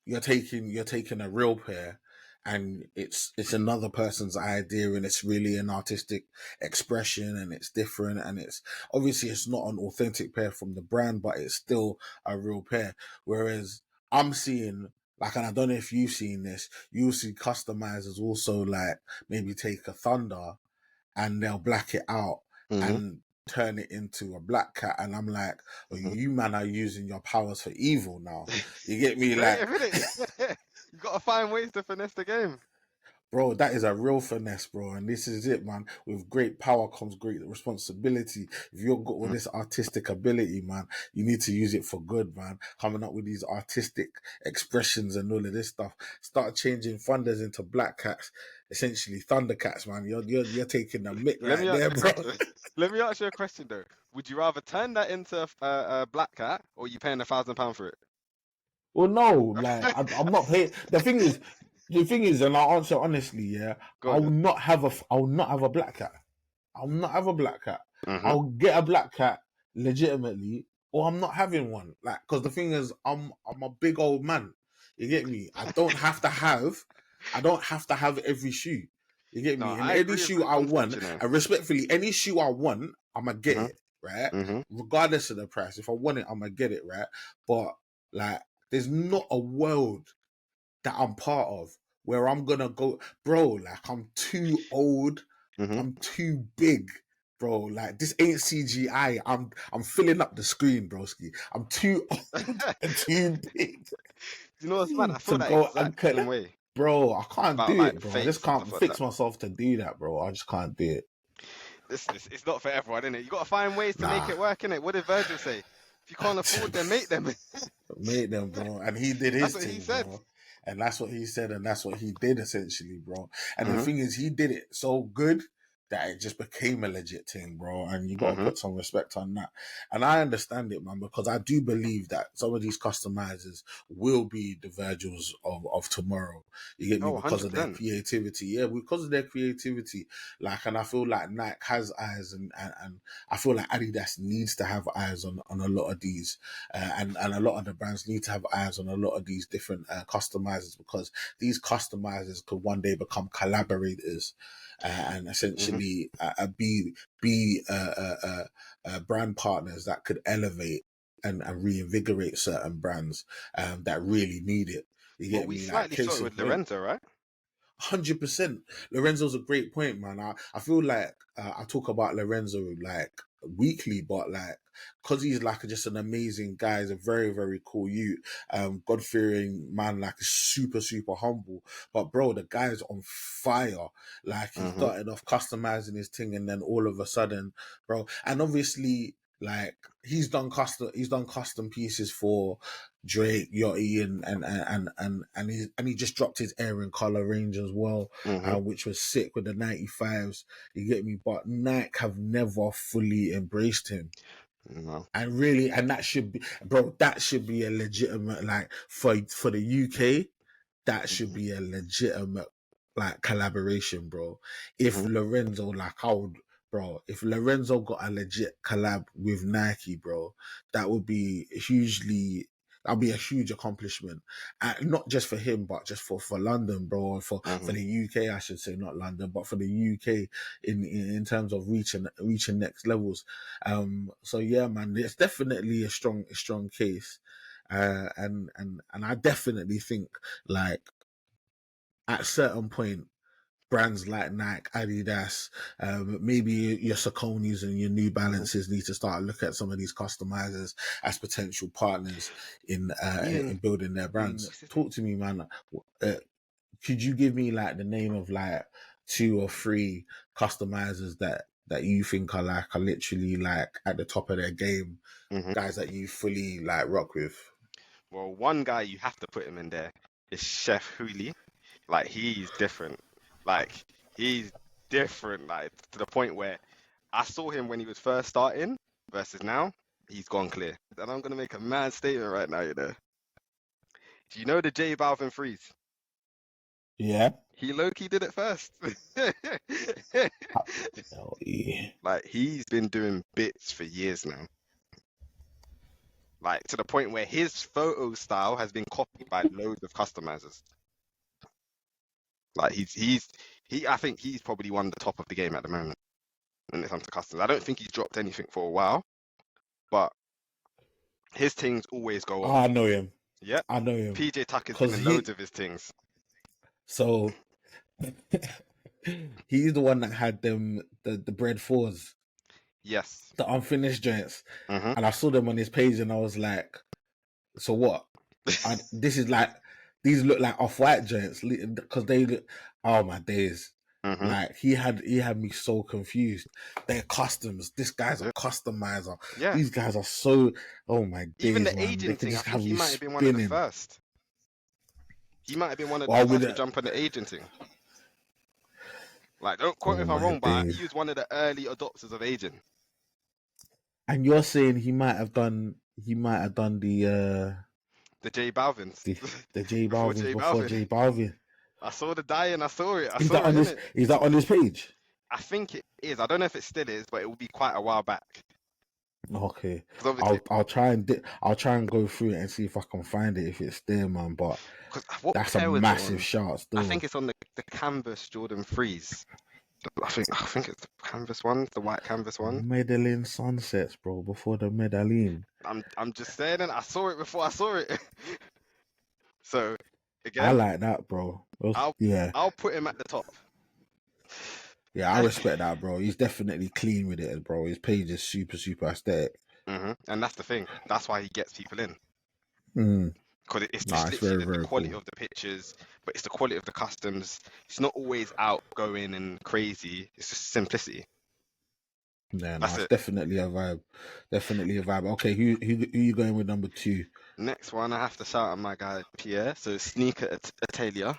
you're taking a real pair and it's another person's idea and it's really an artistic expression and it's different and it's obviously it's not an authentic pair from the brand, but it's still a real pair. Whereas I'm seeing Like, and I don't know if you've seen this, you'll see customizers also like maybe take a Thunder and they'll black it out Mm-hmm. and turn it into a black cat. And I'm like, oh, Mm-hmm. you man are using your powers for evil now. You get me? Like, Creative, innit? You gotta find ways to finesse the game. bro, that is a real finesse, bro. And this is it, man. With great power comes great responsibility. If you've got all this artistic ability, man, you need to use it for good, man. Coming up with these artistic expressions and all of this stuff. Start changing thunders into black cats, essentially Thundercats, man. You're taking the mick Let me right there, bro. let me ask you a question though. Would you rather turn that into a black cat, or you paying £1,000 for it? Well, no, like I'm not paying. The thing is, and I'll answer honestly. Yeah, Go I on will then. not have a black cat. I'll not have a black cat. Mm-hmm. I'll get a black cat legitimately, or I'm not having one. Like, because the thing is, I'm a big old man. You get me? I don't have to have every shoe. You get No, me? And I any agree with shoe the I concept, want, you know. and respectfully, any shoe I want, I'ma get Mm-hmm. it, right? Mm-hmm. Regardless of the price. If I want it, I'ma get it, right? But like, there's not a world that I'm part of where I'm gonna go, bro. Like, I'm too old. Mm-hmm. I'm too big, bro. Like, this ain't CGI. I'm filling up the screen, broski. I'm too old and too big You know what's mad? I to feel that go exact and cut. same way Bro, I can't about do like it, the bro. I just fakes and can't stuff like that. fix myself to do that, bro. I just can't do it. It's not for everyone, innit? You gotta find ways to make Nah, it work, innit? What did Virgil say? If you can't afford them, make them. made them, bro. And he did That's his what he thing, said. bro. And that's what he said, and that's what he did essentially, bro. And the Mm-hmm. thing is, he did it so good that it just became a legit thing, bro. And you got to Mm-hmm. put some respect on that. And I understand it, man, because I do believe that some of these customizers will be the Virgils of tomorrow. You get me? Oh, Because of their 100%. creativity. Yeah, because of their creativity. Like, and I feel like Nike has eyes, and I feel like Adidas needs to have eyes on a lot of these. And a lot of the brands need to have eyes on a lot of these different customizers, because these customizers could one day become collaborators and Mm-hmm. essentially be brand partners that could elevate and reinvigorate certain brands that really need it. You Well, get we me? Like, slightly saw case it in with point. Lorenzo, right? 100%. Lorenzo's a great point, man. I feel like I talk about Lorenzo like weekly, but like, because he's like just an amazing guy, he's a very, very cool youth, God fearing man, like super, super humble. But bro, the guy's on fire. Like, he Mm-hmm. started off customizing his thing, and then all of a sudden, bro, and obviously, like, he's done custom pieces for Drake, Yachty, and he just dropped his Aaron color range as well, Mm-hmm. which was sick with the 95s. You get me? But Nike have never fully embraced him. No. And really, and that should be, bro, that should be a legitimate, like, for the UK, that should Mm-hmm. be a legitimate, like, collaboration, bro. If Mm-hmm. Lorenzo, like, if Lorenzo got a legit collab with Nike, bro, that would be that'd be a huge accomplishment. Not just for him, but just for London, bro, and for Mm-hmm. the UK, I should say, not London, but for the UK in terms of reaching next levels. So yeah, man, it's definitely a strong case. And I definitely think, like, at a certain point, brands like Nike, Adidas, maybe your Sauconys and your New Mm-hmm. Balances need to start look at some of these customizers as potential partners Even in building their brands. this is it. Talk to me, man. Uh, could you give me like the name of like 2 or 3 customizers that you think are literally like at the top of their game, Mm-hmm. guys that you fully like rock with? Well, one guy you have to put him in there is Chef Hooli. Like he's different. Like he's different. Like to the point where I saw him when he was first starting versus now, he's gone clear. And I'm gonna make a mad statement right now, you know. Do you know the J Balvin freeze? Yeah. He low-key did it first. Oh, yeah. Like he's been doing bits for years now. Like to the point where his photo style has been copied by loads of customizers. Like I think he's probably one of the top of the game at the moment when it comes to customers. I don't think he's dropped anything for a while, but his things always go Oh, off. I know him. Yep. I know him PJ Tucker's been because in loads of his things. So he's the one that had them the bread fours, Yes. the unfinished joints, Mm-hmm. and I saw them on his page, and I was like, "So what? This is like these look like off-white joints because they look. Oh my days! Mm-hmm. Like he had me so confused. They're customs. This guy's a customizer. Yeah. These guys are so. Oh my days, Even the man! They agent can thing, I just think have he you might have been one of the spinning. first. He might have been one of the Well, first to jump on the agenting. Like, don't quote me if I'm wrong, but he was one of the early adopters of agent. And you're saying he might have done the J Balvins. the J Before Balvin J before Balvin. J Balvin. I saw the die and I saw it. Is that on his page? I think it is. I don't know if it still is, but it will be quite a while back. Okay, I'll try and go through it and see if I can find it if it's there, man. But that's a massive shot. Still. I think it's on the canvas Jordan 3s. I think it's the canvas ones, the white canvas one. Medellin sunsets, bro. Before the Medellin. I'm just saying, and I saw it before I saw it. So again, I like that, bro. I'll put him at the top. Yeah, I respect that, bro. He's definitely clean with it, bro. His page is super, super aesthetic. Mm-hmm. And that's the thing. That's why he gets people in. Because it's just literally the quality of the pictures, but it's the quality of the customs. It's not always outgoing and crazy. It's just simplicity. Yeah, no, it's definitely a vibe. Definitely a vibe. Okay, who you going with number 2? Next one, I have to shout out my guy Pierre. So Sneaker Atelier.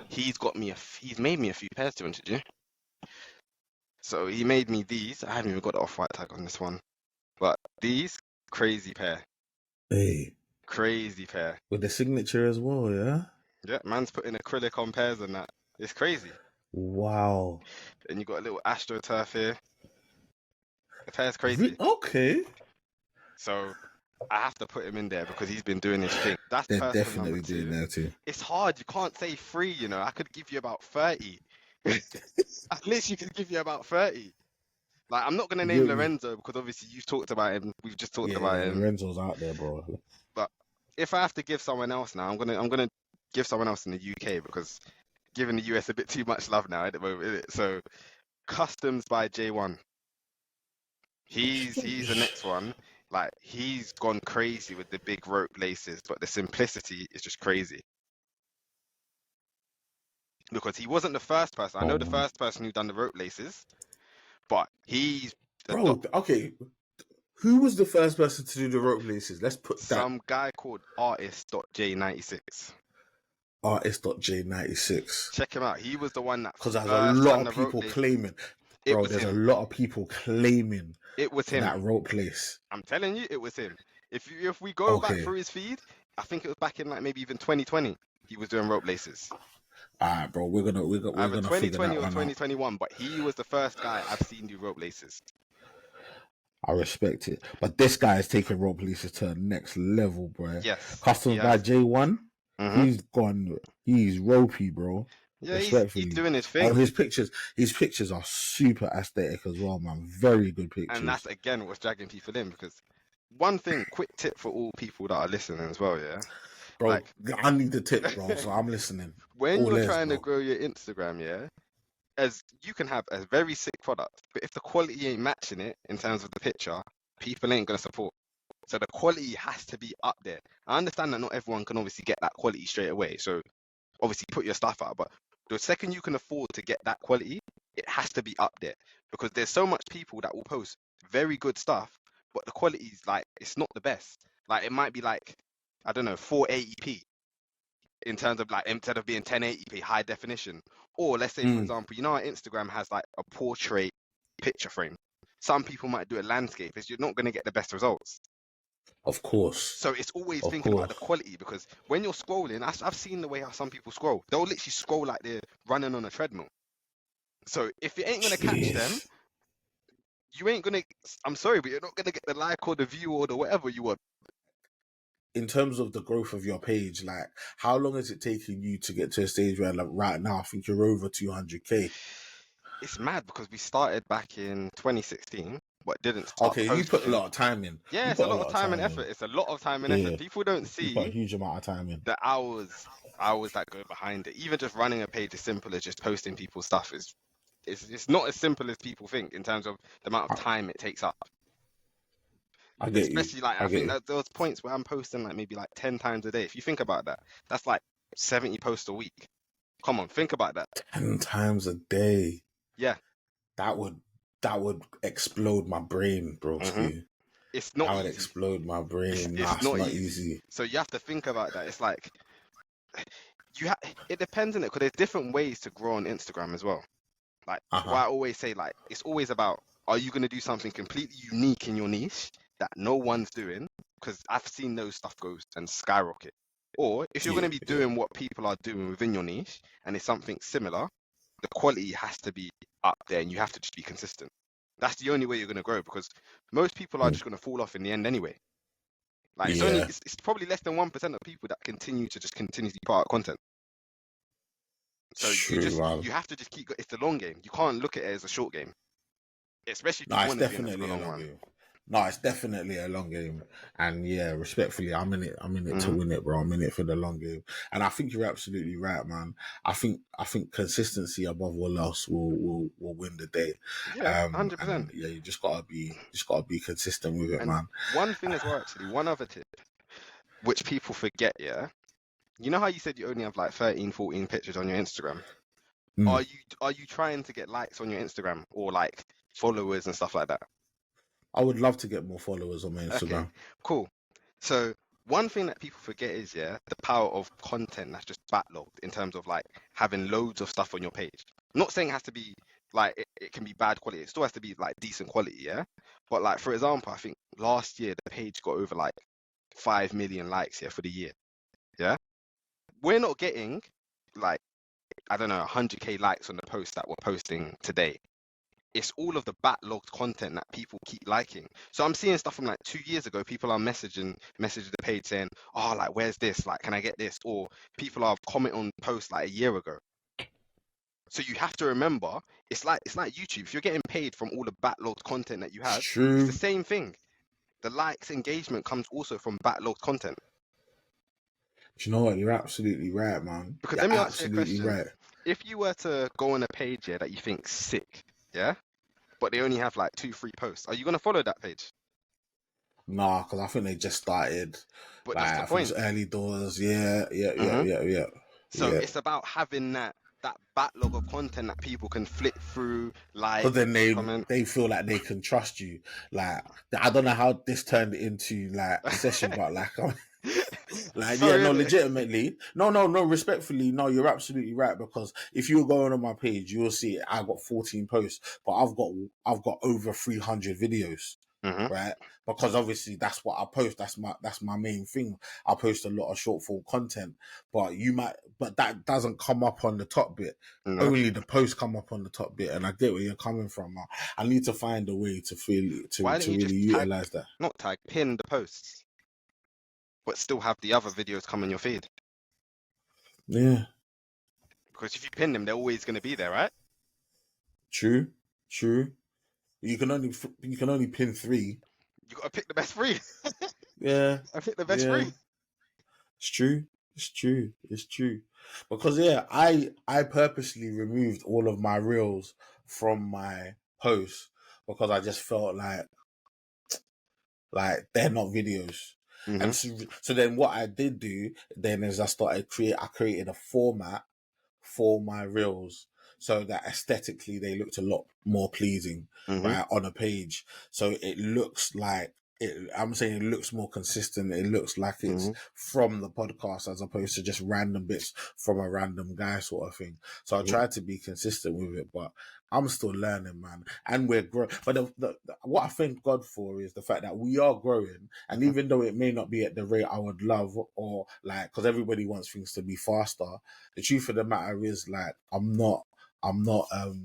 He's made me a few pairs, to be honest with you. So he made me these. I haven't even got the off-white tag on this one, but these crazy pair. Hey, crazy pair with the signature as well. Yeah. Yeah, man's putting acrylic on pairs and that. It's crazy. Wow. And you got a little AstroTurf here. The pair's crazy. Okay. So I have to put him in there because he's been doing his thing. That's They're definitely doing that too. It's hard. You can't say 3, you know. I could give you about 30. At least you could give you about 30. Like, I'm not going to name Lorenzo because obviously you've talked about him. We've just talked about him. Lorenzo's out there, bro. But if I have to give someone else now, I'm gonna give someone else in the UK because giving the US a bit too much love now at the moment, isn't it? So Customs by J1. He's the next one. Like, he's gone crazy with the big rope laces, but the simplicity is just crazy. Because he wasn't the first person. I know the first person who done the rope laces, but he's okay. Who was the first person to do the rope laces? Let's put that. Some guy called Artist.J96. Artist.J96. Check him out. He was the one that. Because there's a lot of people claiming. Bro, there's a lot of people claiming it was him. That rope lace. I'm telling you, it was him. If we go back through his feed, I think it was back in like maybe even 2020. He was doing rope laces. Alright, bro, we're gonna either 2020 or 2021, out. But he was the first guy I've seen do rope laces. I respect it, but this guy is taking rope laces to the next level, bro. Yes. Customs by J1. Mm-hmm. He's gone. He's ropey, bro. Yeah, he's doing his thing. His pictures are super aesthetic as well, man. Very good pictures. And that's again what's dragging people in, because one thing, quick tip for all people that are listening as well, yeah. Bro, like, I need the tip, bro. So I'm listening. When you're trying to grow your Instagram, yeah, as you can have a very sick product, but if the quality ain't matching it in terms of the picture, people ain't gonna support. So the quality has to be up there. I understand that not everyone can obviously get that quality straight away. So obviously put your stuff out, but the second you can afford to get that quality, it has to be up there, because there's so much people that will post very good stuff, but the quality is like, it's not the best. Like, it might be like, I don't know, 480p in terms of like, instead of being 1080p high definition. Or let's say, for example, you know how Instagram has like a portrait picture frame. Some people might do a landscape. You're not going to get the best results. Of course. So it's always thinking about the quality, because when you're scrolling, I've seen the way how some people scroll. They'll literally scroll like they're running on a treadmill. So if you ain't going to catch them, you ain't going to, I'm sorry, but you're not going to get the like or the view or the whatever you want. In terms of the growth of your page, like, how long is it taking you to get to a stage where, like, right now, I think you're over 200K? It's mad, because we started back in 2016. but didn't start Okay, you put a posting. lot of time in. Yeah, You it's a put a lot of lot of time and time effort. in. It's a lot of time and effort. Yeah, People don't you put a see huge amount of time in. the hours that go behind it. Even just running a page as simple as just posting people's stuff is it's not as simple as people think in terms of the amount of I, time it takes up. I get you. Especially like I I get think you. that those points where I'm posting like maybe like 10 times a day. If you think about that, that's like 70 posts a week. Come on, think about that. 10 times a day. Yeah. That would explode my brain, hmm broski. It's not That would easy. explode my brain. Nah, It's it's not not easy. easy. So you have to think about that. It's like it depends on it because there's different ways to grow on Instagram as well. Like what Uh-huh. I always say, like it's always about, are you gonna do something completely unique in your niche that no one's doing? Because I've seen those stuff go and skyrocket. Or if you're Yeah, gonna be yeah. doing what people are doing within your niche and it's something similar, the quality has to be up there and you have to just be consistent. That's the only way you're gonna grow because most people are Mm. just gonna fall off in the end anyway. Like Yeah, it's probably less than 1% of people that continue to just continuously put out content. So true, man. you have to just keep. It's the long game. You can't look at it as a short game, especially if No, you it's want to be in it for the definitely a long long run. game. No, it's definitely a long game. And yeah, respectfully, I'm in it. I'm in it to hmm win it, bro. I'm in it for the long game. And I think you're absolutely right, man. I think consistency above all else will win the day. Yeah, 100%. And yeah, you just gotta be consistent with it, And man. one thing as well, actually, one other tip, which people forget, yeah. You know how you said you only have like 13, 14 pictures on your Instagram? Mm. Are you trying to get likes on your Instagram or like followers and stuff like that? I would love to get more followers on my Okay, Instagram. cool. So one thing that people forget is, yeah, the power of content that's just backlogged in terms of like having loads of stuff on your page. I'm not saying it has to be like it can be bad quality. It still has to be like decent quality, yeah. But like for example, I think last year the page got over like 5 million likes here for the year. Yeah. We're not getting like, I don't know, 100k likes on the post that we're posting today. It's all of the backlogged content that people keep liking. So I'm seeing stuff from like 2 years ago. People are messaging the page saying, "Oh, like where's this? Like, can I get this?" Or people are commenting on posts like a year ago. So you have to remember, it's like YouTube. If you're getting paid from all the backlogged content that you It's have, it's the true. same thing. The likes engagement comes also from backlogged content. Do you know what? You're absolutely right, man. Because You're let me ask you a absolutely question. right. If you were to go on a page here that you think sick, yeah, but they only have like 2, 3 posts, are you gonna follow that page? Nah, because I think they just started. But that's Like the I think it's point. early doors. Yeah, yeah, yeah, hmm yeah, yeah, So yeah. it's about having that backlog of content that people can flip through, like, Because then comment. they feel like they can trust you. Like I don't know how this turned into like a session, but like like yeah, Sorry, no, innit? legitimately, no, respectfully, no, you're absolutely right. Because if you're going on my page, you'll see I got 14 posts, but I've got over 300 videos, hmm right? Because obviously that's what I post. That's my main thing. I post a lot of short form content, but that doesn't come up on the top bit. No, Only the posts come up on the top bit, and I get where you're coming from. I need to find a way to feel why don't to you really just tag, utilize that. not tag, pin the posts, but still have the other videos come in your feed? Yeah, Because if you pin them, they're always going to be there, right? true, true. You can only pin three. You got to pick the best three. Yeah, I pick the best yeah. three. It's true. It's true. It's true. Because yeah, I purposely removed all of my reels from my posts because I just felt like they're not videos. hmm And so then what I did do then is I created a format for my reels so that aesthetically they looked a lot more pleasing, hmm right, on a page. So it looks like I'm saying it looks more consistent. It looks like it's hmm from the podcast as opposed to just random bits from a random guy sort of thing. So I hmm tried to be consistent with it, but I'm still learning, man. And we're growing. But what I thank God for is the fact that we are growing. And hmm even though it may not be at the rate I would love or like, because everybody wants things to be faster, the truth of the matter is like I'm not I'm not like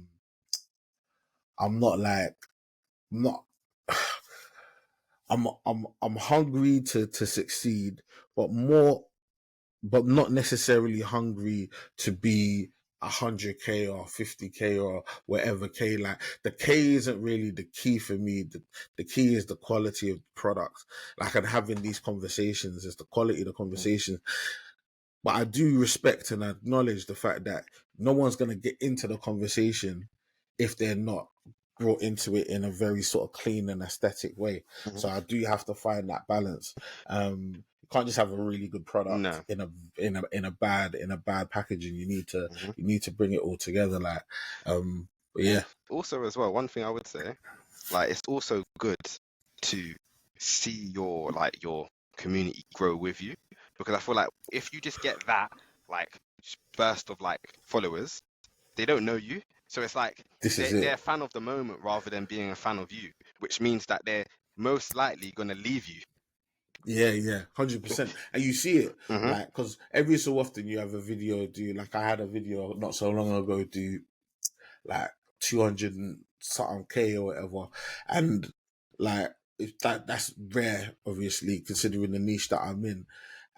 I'm not I'm hungry to succeed, but not necessarily hungry to be 100K or 50K or whatever K. Like, the K isn't really the key for me. The key is the quality of the product. Like, and having these conversations is the quality of the conversation. But I do respect and acknowledge the fact that no one's going to get into the conversation if they're not brought into it in a very sort of clean and aesthetic way. So I do have to find that balance. You can't just have a really good product in a bad packaging. You need to bring it all together. Like, but yeah. Also, as well, one thing I would say, like, it's also good to see your community grow with you, because I feel like if you just get that like burst of like followers, they don't know you. So it's like they're a fan of the moment rather than being a fan of you, which means that they're most likely going to leave you. Yeah, 100%. And you see it, like, because every so often you have a video like, I had a video not so long ago do like 200 and something K or whatever, and like that's rare, obviously, considering the niche that I'm in,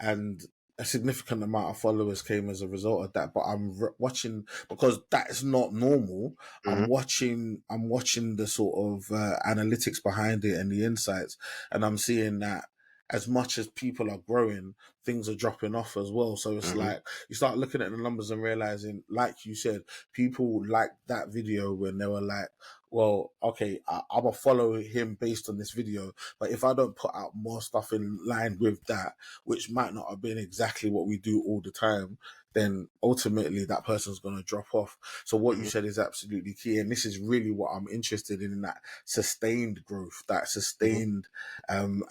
and a significant amount of followers came as a result of that. But I'm watching, because that is not normal. I'm watching the sort of analytics behind it and the insights, and I'm seeing that as much as people are growing, things are dropping off as well. So it's like, you start looking at the numbers and realizing, like you said, people liked that video when they were like, well, okay, I'm gonna follow him based on this video, but if I don't put out more stuff in line with that, which might not have been exactly what we do all the time, then ultimately that person's going to drop off. So what you said is absolutely key. And this is really what I'm interested in that sustained growth, that sustained and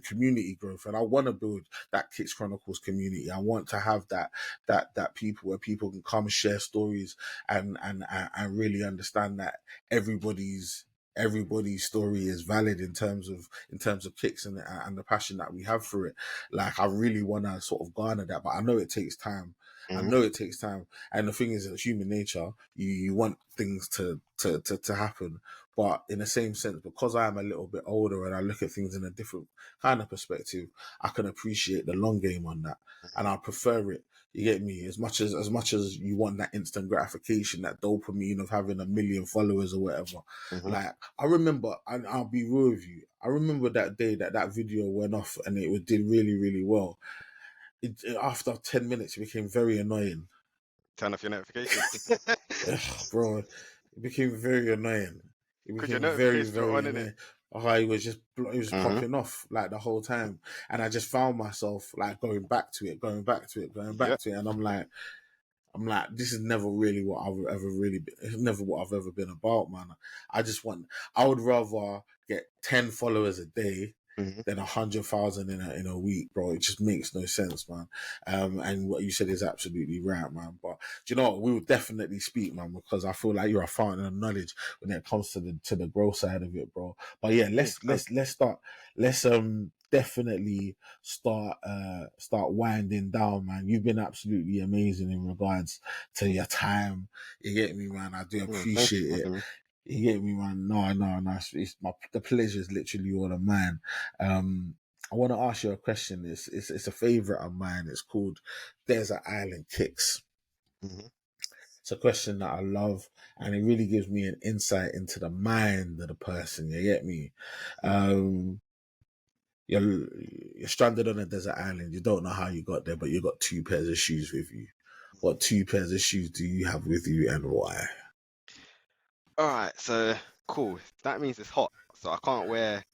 community growth. And I want to build that Kicks Chronicles community. I want to have that people where people can come share stories and really understand that everybody's story is valid in terms of Kicks and the passion that we have for it. Like, I really want to sort of garner that, but I know it takes time. I know it takes time. And the thing is, it's human nature. You want things to happen. But in the same sense, because I am a little bit older and I look at things in a different kind of perspective, I can appreciate the long game on that. And I prefer it. You get me? As much as you want that instant gratification, that dopamine of having 1 million followers or whatever. Like, I remember, and I'll be real with you, I remember that day that video went off and it did really, really well. After 10 minutes, it became very annoying. Turn off your notifications. Bro, it became very annoying. It became very, very annoying. It was popping off like the whole time. And I just found myself like going back to it. And I'm like, this is never really what I've ever really been. It's never what I've ever been about, man. I would rather get 10 followers a day than 100,000 in a week, bro. It just makes no sense, man. And what you said is absolutely right, man. But do you know what? We will definitely speak, man, because I feel like you're a fountain of knowledge when it comes to the growth side of it, bro. But yeah, let's start. Let's definitely start winding down, man. You've been absolutely amazing in regards to your time. You get me, man. I do appreciate it. You get me, man. No. The pleasure is literally all of mine. I want to ask you a question. It's a favorite of mine. It's called Desert Island Kicks. It's a question that I love, and it really gives me an insight into the mind of the person. You get me? You're stranded on a desert island. You don't know how you got there, but you got 2 pairs of shoes with you. What 2 pairs of shoes do you have with you, and why? All right, so cool. That means it's hot, so I can't wear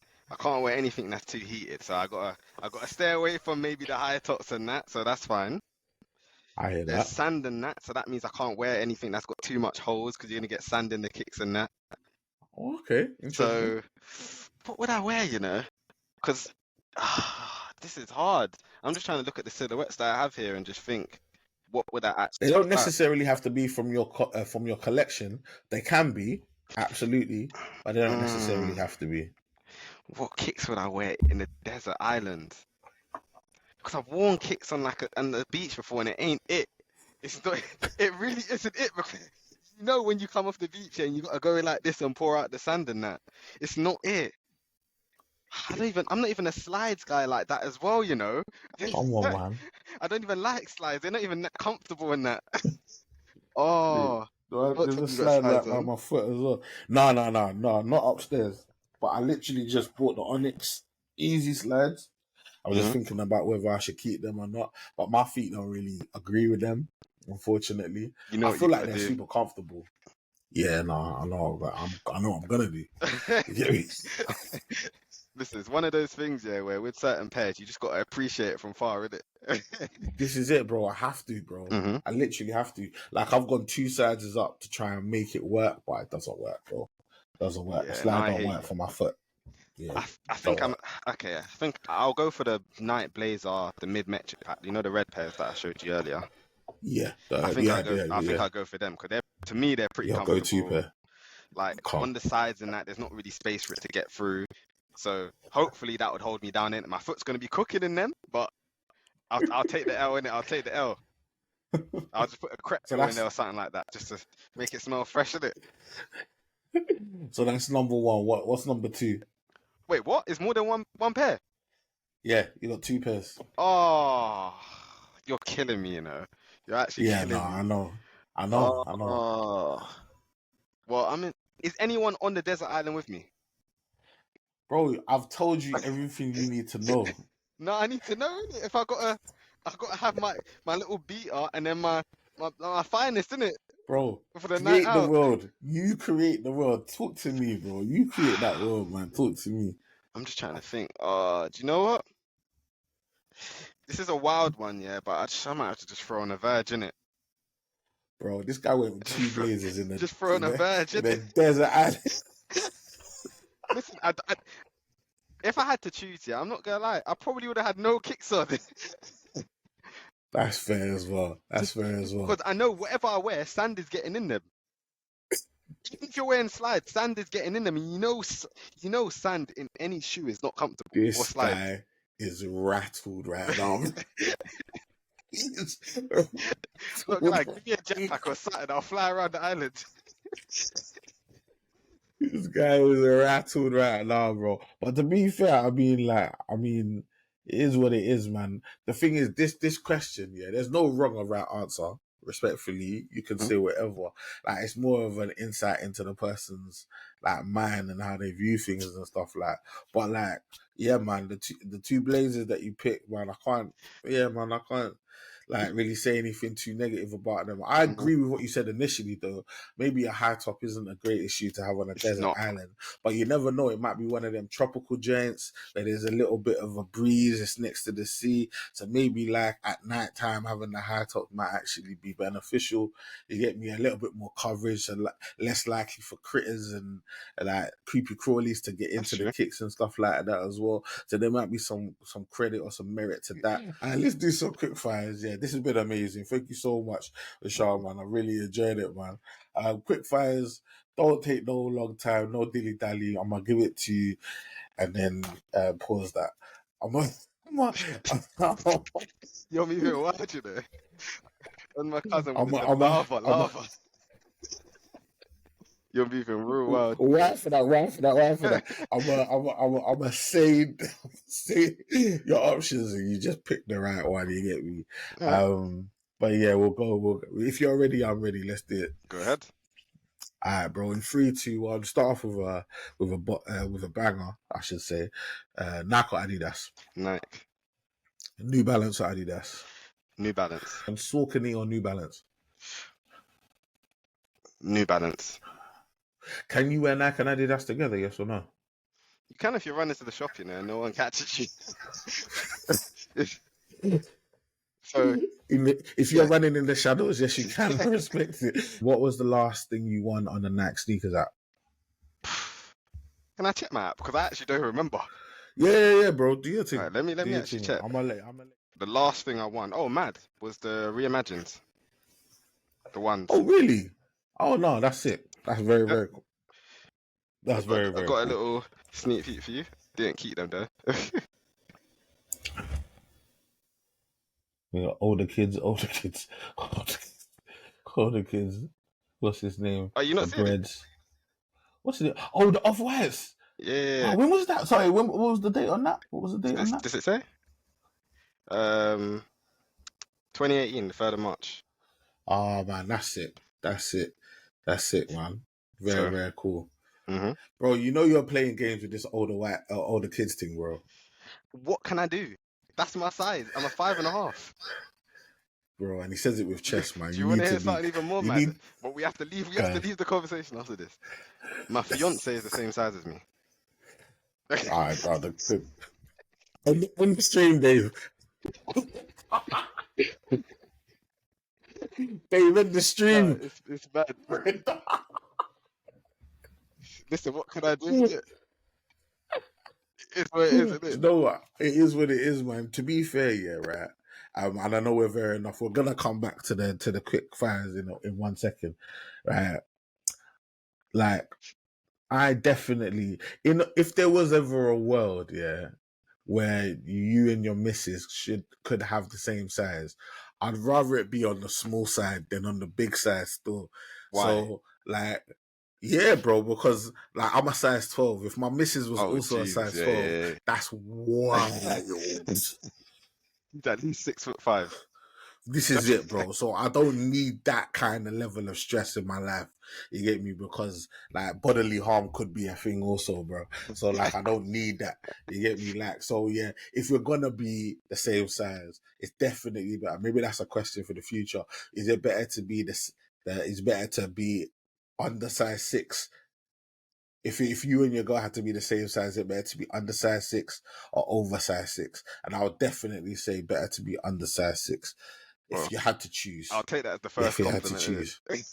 anything that's too heated. So I gotta stay away from maybe the high tops and that. So that's fine. I hear There's that. sand and that, so that means I can't wear anything that's got too much holes because you're gonna get sand in the kicks and that. Okay, interesting. So what would I wear? Because this is hard. I'm just trying to look at the silhouettes that I have here and just think, what would I actually? They don't necessarily have to be from your collection. They can be, absolutely, but they don't necessarily have to be. What kicks would I wear in the desert island? Because I've worn kicks on on the beach before, and it ain't it. It's not. It really isn't it. Because when you come off the beach and you gotta go like this and pour out the sand and that, it's not it. I'm not even a slides guy like that as well, Come on, man. I don't even like slides. They're not even that comfortable in that. Nah, there's a you got slide right slides by on? my foot as well. No, not upstairs. But I literally just bought the Onyx Easy slides. I was just thinking about whether I should keep them or not. But my feet don't really agree with them, unfortunately. You know I what you feel like gotta they're do. super comfortable. Yeah, no, I know, but I know what I'm gonna do. You get me? Listen, it's one of those things, yeah, where with certain pairs, you just gotta appreciate it from far, innit? This is it, bro. I have to, bro. hmm I literally have to. Like, I've gone 2 sizes up to try and make it work, but it doesn't work, bro. It doesn't work. The Yeah, no, slide I don't hear work you. for my foot. Yeah, I think don't I'm work. okay. I think I'll go for the Night Blazer, the mid-metric pack. You know the red pairs that I showed you earlier. Yeah, I think yeah. I'll go for them because they're to me they're pretty Your go-to comfortable. pair. Like Calm. on the sides and that, there's not really space for it to get through. So hopefully that would hold me down in. My foot's gonna be cooking in them, but I'll take the L in it. I'll take the L. I'll just put a crepe So in there or something like that, just to make it smell fresh, in it. that's number one. What's number two? Wait, what? Is more than one pair? Yeah, you got 2 pairs. Oh, you're killing me, you know. You're actually Yeah, no, killing me. I know. Oh, well, I mean, is anyone on the desert island with me? Bro, I've told you everything you need to know. No, I need to know innit? If I gotta have my little beater and then my finest, innit? Bro, For the night create the out. world. You create the world. Talk to me, bro. You create that world, man. Talk to me. I'm just trying to think. Do you know what? This is a wild one, yeah, but I might have to just throw on a Verge, innit? Bro, this guy went with Just 2 throw, blazers in the just throw on a Verge, in the innit? desert island. Listen, if I had to choose, yeah, I'm not gonna lie, I probably would have had no kicks on. That's fair as well. That's Just fair as well. because I know whatever I wear, sand is getting in them. Even if you're wearing slides, sand is getting in them, and you know, sand in any shoe is not comfortable or This slides. guy is rattled right now. Look, like, give me a jetpack or something, I'll fly around the island. This guy was rattled right now, bro. But to be fair, I mean, it is what it is, man. The thing is, this question, yeah, there's no wrong or right answer. Respectfully, you can say whatever. Like, it's more of an insight into the person's like mind and how they view things and stuff like. But like, yeah, man, the two blazers that you picked, man, I can't like really say anything too negative about them. I agree with what you said initially, though. Maybe a high top isn't a great issue to have on a It's desert not. island, but you never know. It might be one of them tropical joints where there's a little bit of a breeze. It's next to the sea, so maybe like at night time having the high top might actually be beneficial. You get me, a little bit more coverage and less likely for critters and like creepy crawlies to get That's into the true. kicks and stuff like that as well. So there might be some credit or some merit to that. And let's do some quick fires. Yeah, this has been amazing. Thank you so much, Raashan, man. I really enjoyed it, man. Quick fires don't take no long time, no dilly dally. I'm gonna give it to you and then pause that. You're moving wild, you know. And my cousin would I'm have said, lava, a, lava. You're moving real wild. right for that. I'm a say your options and you just pick the right one. You get me? But yeah, we'll go. If you're ready, I'm ready. Let's do it. Go ahead. All right, bro. In 3, 2, 1. Start off with a banger, I should say. Nike or Adidas? Nike. New Balance or Adidas? New Balance. And Saucony or New Balance? New Balance. Can you wear Nike and Adidas together? Yes or no? You can if you run into the shop, you know, and no one catches you. So if you're running in the shadows, yes, you can. I respect it. What was the last thing you won on the Nike sneakers app? Can I check my app? Because I actually don't remember. Yeah, bro. Do your thing. Right, let me actually check. I'm gonna let. The last thing I won, oh mad, was the Reimagines. The ones. Oh really? Oh no, that's it. That's very cool. That's very I got cool. a little sneak peek for you. Didn't keep them though. We got older kids. What's his name? Are you not seeing it? What's it? Oh, the Off-Whites. Yeah. Oh, when was that? Sorry, what was the date on that? What was the date on that? Does it say? 2018, the 3rd of March. Oh man, that's it. That's it, man. Very, So, very cool. hmm Bro, you know you're playing games with this older kids thing, bro. what can I do? That's my size. I'm a 5.5. Bro, and he says it with chest, man. Do You you want need to to hear be, something even more you mad? need, But we have to leave. We have to uh, leave the conversation after this. My fiance is the same size as me. alright, bro. On the stream, Dave. Dave, in the No, stream. it's bad. Listen, what can I do? It's what it is, isn't You it? know what? It is what it is, man. To be fair, yeah, right. And I know we're very enough. We're gonna come back to the quick fires in 1 second, right? Like I definitely if there was ever a world, yeah, where you and your missus could have the same size, I'd rather it be on the small side than on the big size still. Why? So like yeah, bro, because like I'm a size 12. If my missus was Oh also a Jesus, size yeah, 12, yeah, that's yeah. wild. He's at least 6'5". This is it, bro. So I don't need that kind of level of stress in my life. You get me? Because like bodily harm could be a thing also, bro. So like I don't need that. You get me? Like so, yeah. If we're gonna be the same size, it's definitely better. Maybe that's a question for the future. Is it better to be this? It's better to be under size 6. If you and your girl had to be the same size, it better to be under size 6 or over size 6. And I would definitely say better to be under size 6 if Well, you had to choose. I'll take that as the Yeah, first if you had to compliment, choose. innit?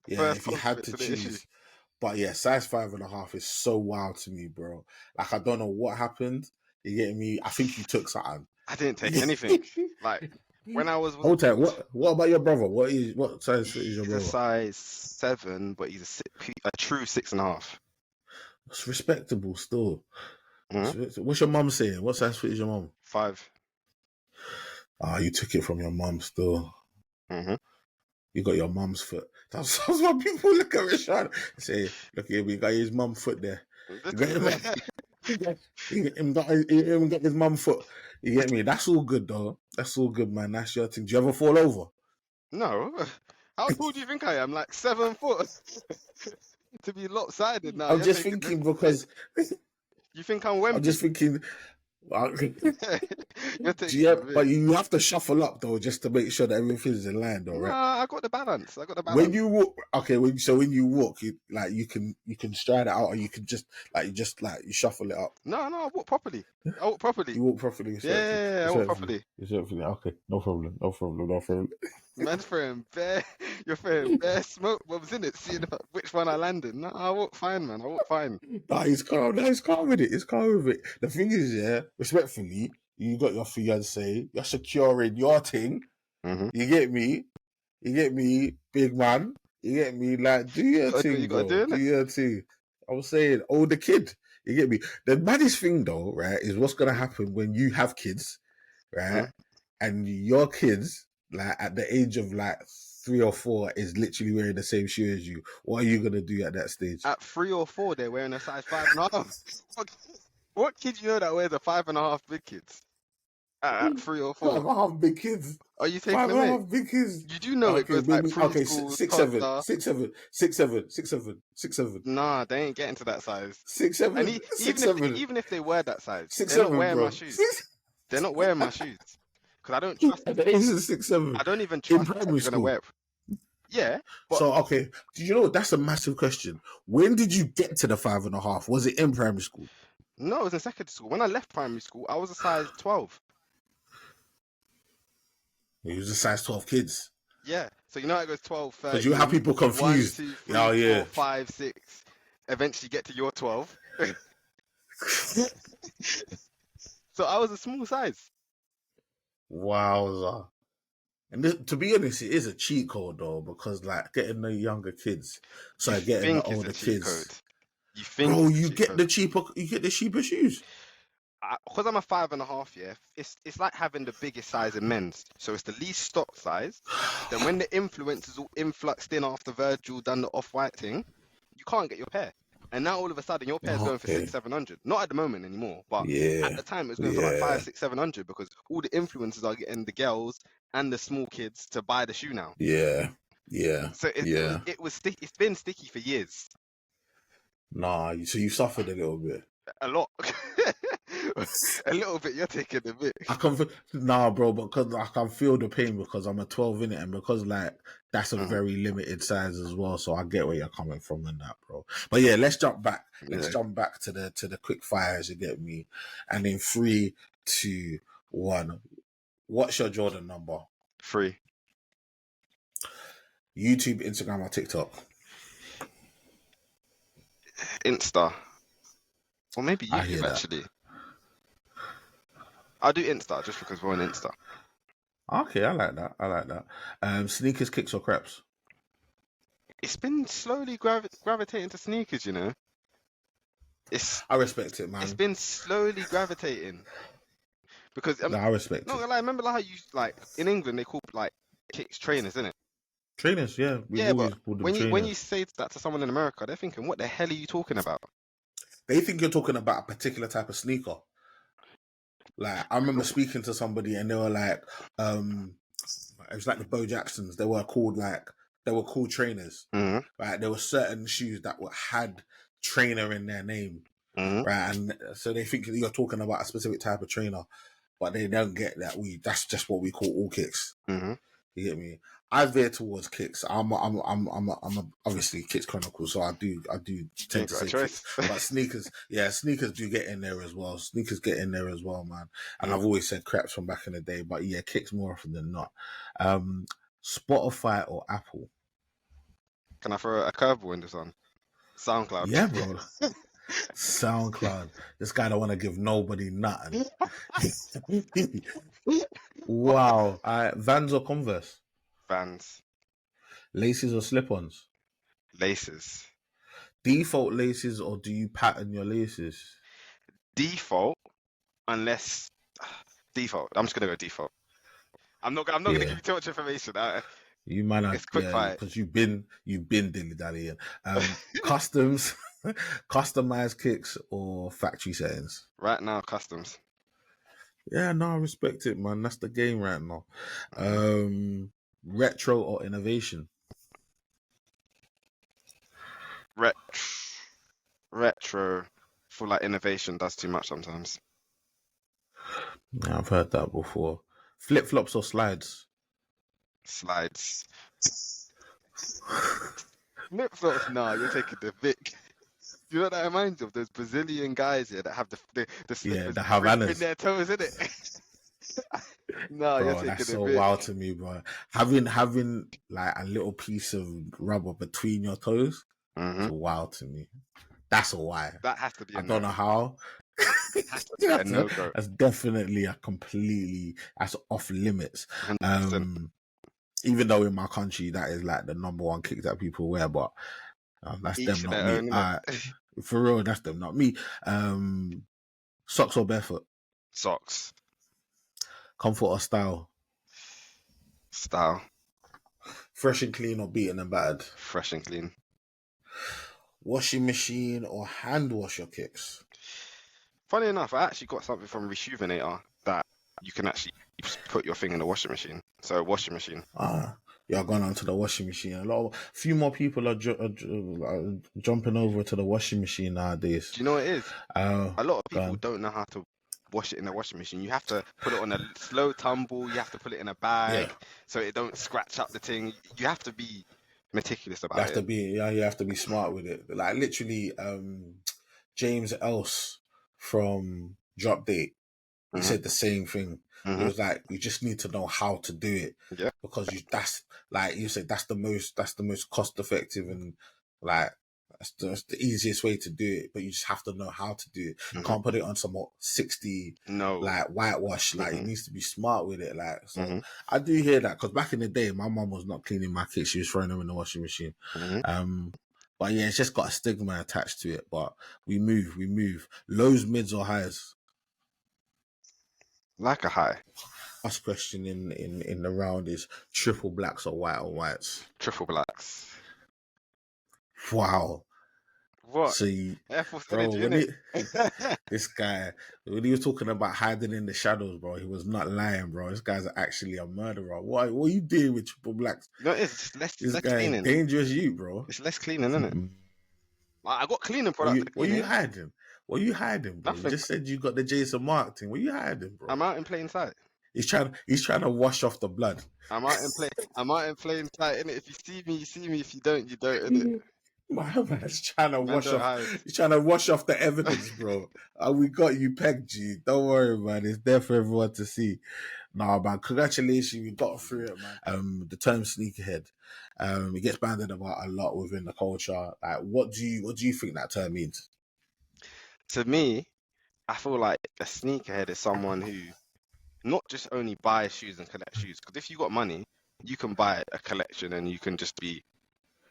Yeah, First if you had compliment to to the issue. choose. But yeah, size 5.5 is so wild to me, bro. Like I don't know what happened. You get me? I think you took something. I didn't take anything. Like when I was Hold tight. What about your brother? What size foot is your he's a brother? size 7, but he's a true 6.5. It's respectable still. Mm-hmm. What's your mum saying? What size foot is your mum? 5. You took it from your mum still. Mm-hmm. You got your mum's foot. That's what people look at Raashan and say, look here, we got his mum foot there. You got him, he got his mum foot. You get me? That's all good though. That's all good, man. That's your thing. Do you ever fall over? No. How tall do you think I am? Like 7 foot. To be lopsided now. I'm You're just taking thinking the piss. because You think I'm I'm just Wembley? thinking. You're taking the piss. But you have to shuffle up though, just to make sure that everything's in line, though, right? Nah, I got the balance. I got the When balance. you walk, okay, when you walk, you can stride it out, or you can just you shuffle it up. No, I walk properly. I walk properly. You walk properly, respectfully. Yeah, I walk properly. Respectfully. Okay, no problem. Man's throwing bare, you're throwing bare smoke bombs in it, seeing which one I landed. No, I walk fine, man. I walk fine. Nah, he's calm. Nah, he's calm with it. He's calm with it. The thing is, yeah, respectfully, you got your fiance. You're securing your thing. Mm-hmm. You get me? You get me, big man? You get me? Like, do your thing, You gotta bro. do Do it. your thing. I was saying, older kid. You get me? The maddest thing, though, right, is what's gonna happen when you have kids, right? Mm-hmm. And your kids, like at the age of like 3 or 4, is literally wearing the same shoe as you. What are you gonna do at that stage? At 3 or 4, they're wearing a size 5.5. What kid you know that wears a 5.5 big kids? At 3 or 4. 5.5 big kids. Are you taking them in? 5.5 big kids. You do know it Okay, goes like maybe preschool, 6'7", toddler. 6'7", 6'7", 6'7", 6'7". Nah, they ain't getting to that size. 6'7", And six seven, even if they wear that size, six they're not seven, wearing bro. my shoes. They're not wearing my shoes because I don't trust them. At the age of 6'7", I don't even in trust that primary they're gonna wear school. it. Yeah, but So okay, do you know that's a massive question? When did you get to the 5.5? Was it in primary school? no, it was in secondary school. When I left primary school, I was a size 12. It was a size 12 kids. Yeah, so you know how it goes 12, Because you have 13, people 1, confused. 2, 3, Oh, 4, yeah. 5, 6. Eventually get to your 12. So I was a small size. Wowza. And this, to be honest, it is a cheat code though, because like getting the younger kids, You getting the think it's older a cheat kids. code. You think Bro, it's a you cheat get code. the cheaper shoes. Because I'm a 5.5, yeah, it's like having the biggest size in men's. So it's the least stock size. Then when the influencers all influxed in after Virgil done the off-white thing, you can't get your pair. And now all of a sudden your pair's going for Okay. 600-700. Not at the moment anymore, but Yeah. at the time it was going for like 500-600-700 because all the influencers are getting the girls and the small kids to buy the shoe now. Yeah. Yeah. So Yeah. it was sticky. It's been sticky for years. Nah. So you suffered a little bit. A lot. A little bit. You're taking a bit. Nah, bro, because I can feel the pain because I'm a 12 in it, and because like that's a very limited size as well. So I get where you're coming from in that, bro. But yeah, let's jump back. Let's jump back to the quick fires. You get me? And in 3, 2, 1. What's your Jordan number? 3. YouTube, Instagram, or TikTok? Insta. Or maybe I hear YouTube, that. actually. I'll do Insta just because we're on Insta. Okay, I like that. Sneakers, kicks, or crepes? It's been slowly gravitating to sneakers, you know. I respect it, man. It's been slowly gravitating because I respect it. No, like, remember like how you like in England they call like kicks trainers, isn't it? Trainers, yeah. We've always called them trainers. When you say that to someone in America, they're thinking, "What the hell are you talking about?" They think you're talking about a particular type of sneaker. Like I remember speaking to somebody and they were like, it was like the Bo Jacksons. They were called trainers. Right? There were certain shoes that had trainer in their name. Right? And so they think you're talking about a specific type of trainer, but they don't get that that's just what we call all kicks. You get me? I veer towards kicks. I'm obviously Kicks Chronicles, so I do tend to say kicks. But sneakers do get in there as well. Sneakers get in there as well, man. And I've always said crepes from back in the day, but yeah, kicks more often than not. Spotify or Apple? Can I throw a curveball in this one? SoundCloud. Yeah, bro. SoundCloud. This guy don't want to give nobody nothing. Wow. Vans or Converse? Vans. Laces or slip-ons? Laces. Default laces or do you pattern your laces? Default, unless default. I'm just gonna go default. I'm not gonna give you too much information. You might not. It's quick fire because you've been dilly dallying. Customs, customized kicks or factory settings? Right now, customs. Yeah, no, I respect it, man. That's the game right now. Retro or innovation? Retro. For like innovation does too much sometimes. Yeah, I've heard that before. Flip flops or slides? Slides. Flip flops? Nah, you're taking the Vic. You know what that reminds you of? Those Brazilian guys here that have the slippers the Havanas in their toes, isn't it? No, you're taking that's the so Vic. wild to me, bro. Having like a little piece of rubber between your toes, it's wild to me. That's a why. That has to be. I don't know how. Has to be a no-go. That's definitely that's off limits. Even though in my country that is like the number one kick that people wear, but that's them, not me. For real, that's them, not me. Socks or barefoot? Socks. Comfort or style? Style. Fresh and clean or beaten and battered? Fresh and clean. Washing machine or hand wash your kicks? Funny enough, I actually got something from Rejuvenator that you can actually put your thing in the washing machine. So washing machine. You're going onto the washing machine. A few more people are jumping over to the washing machine nowadays. Do you know what it is? A lot of people don't know how to wash it in the washing machine. You have to put it on a slow tumble. You have to put it in a bag so it don't scratch up the thing. You have to be meticulous about it. You have to be smart with it. Like literally, James Else from Drop Date, he said the same thing. It was like you just need to know how to do it. Yeah. Because that's like you said, that's the most cost effective and like that's the easiest way to do it. But you just have to know how to do it. You can't put it on some 60 like whitewash. Like you need to be smart with it. Like so, I do hear that because back in the day, my mum was not cleaning my kicks; she was throwing them in the washing machine. But yeah, it's just got a stigma attached to it. But we move. Lows, mids, or highs? Like a high. Last question in the round is triple blacks or whites? Triple blacks. Wow. What? So you, Air Force bro, energy, when innit? this guy, when he was talking about hiding in the shadows, bro, he was not lying, bro. This guy's actually a murderer. What are you doing with Triple Blacks? You know, it's just This less guy is cleaning. dangerous, you, bro. It's less cleaning, isn't it? Mm. Like, I got cleaning products to What clean you here. hiding? What you hiding, bro? You Nothing. just said you got the Jason Mark thing. What you hiding, bro? I'm out in plain sight. He's trying to wash off the blood. I'm out in plain sight, innit? If you see me, you see me. If you don't, you don't, innit? My man's trying to Man, wash don't off. hide. He's trying to wash off the evidence, bro. We got you pegged, G. Don't worry, man. It's there for everyone to see. Nah, man. Congratulations, we got through it, man. The term sneakerhead, it gets banded about a lot within the culture. Like, what do you think that term means? To me, I feel like a sneakerhead is someone who not just only buys shoes and collects shoes. Because if you got money, you can buy a collection and you can just be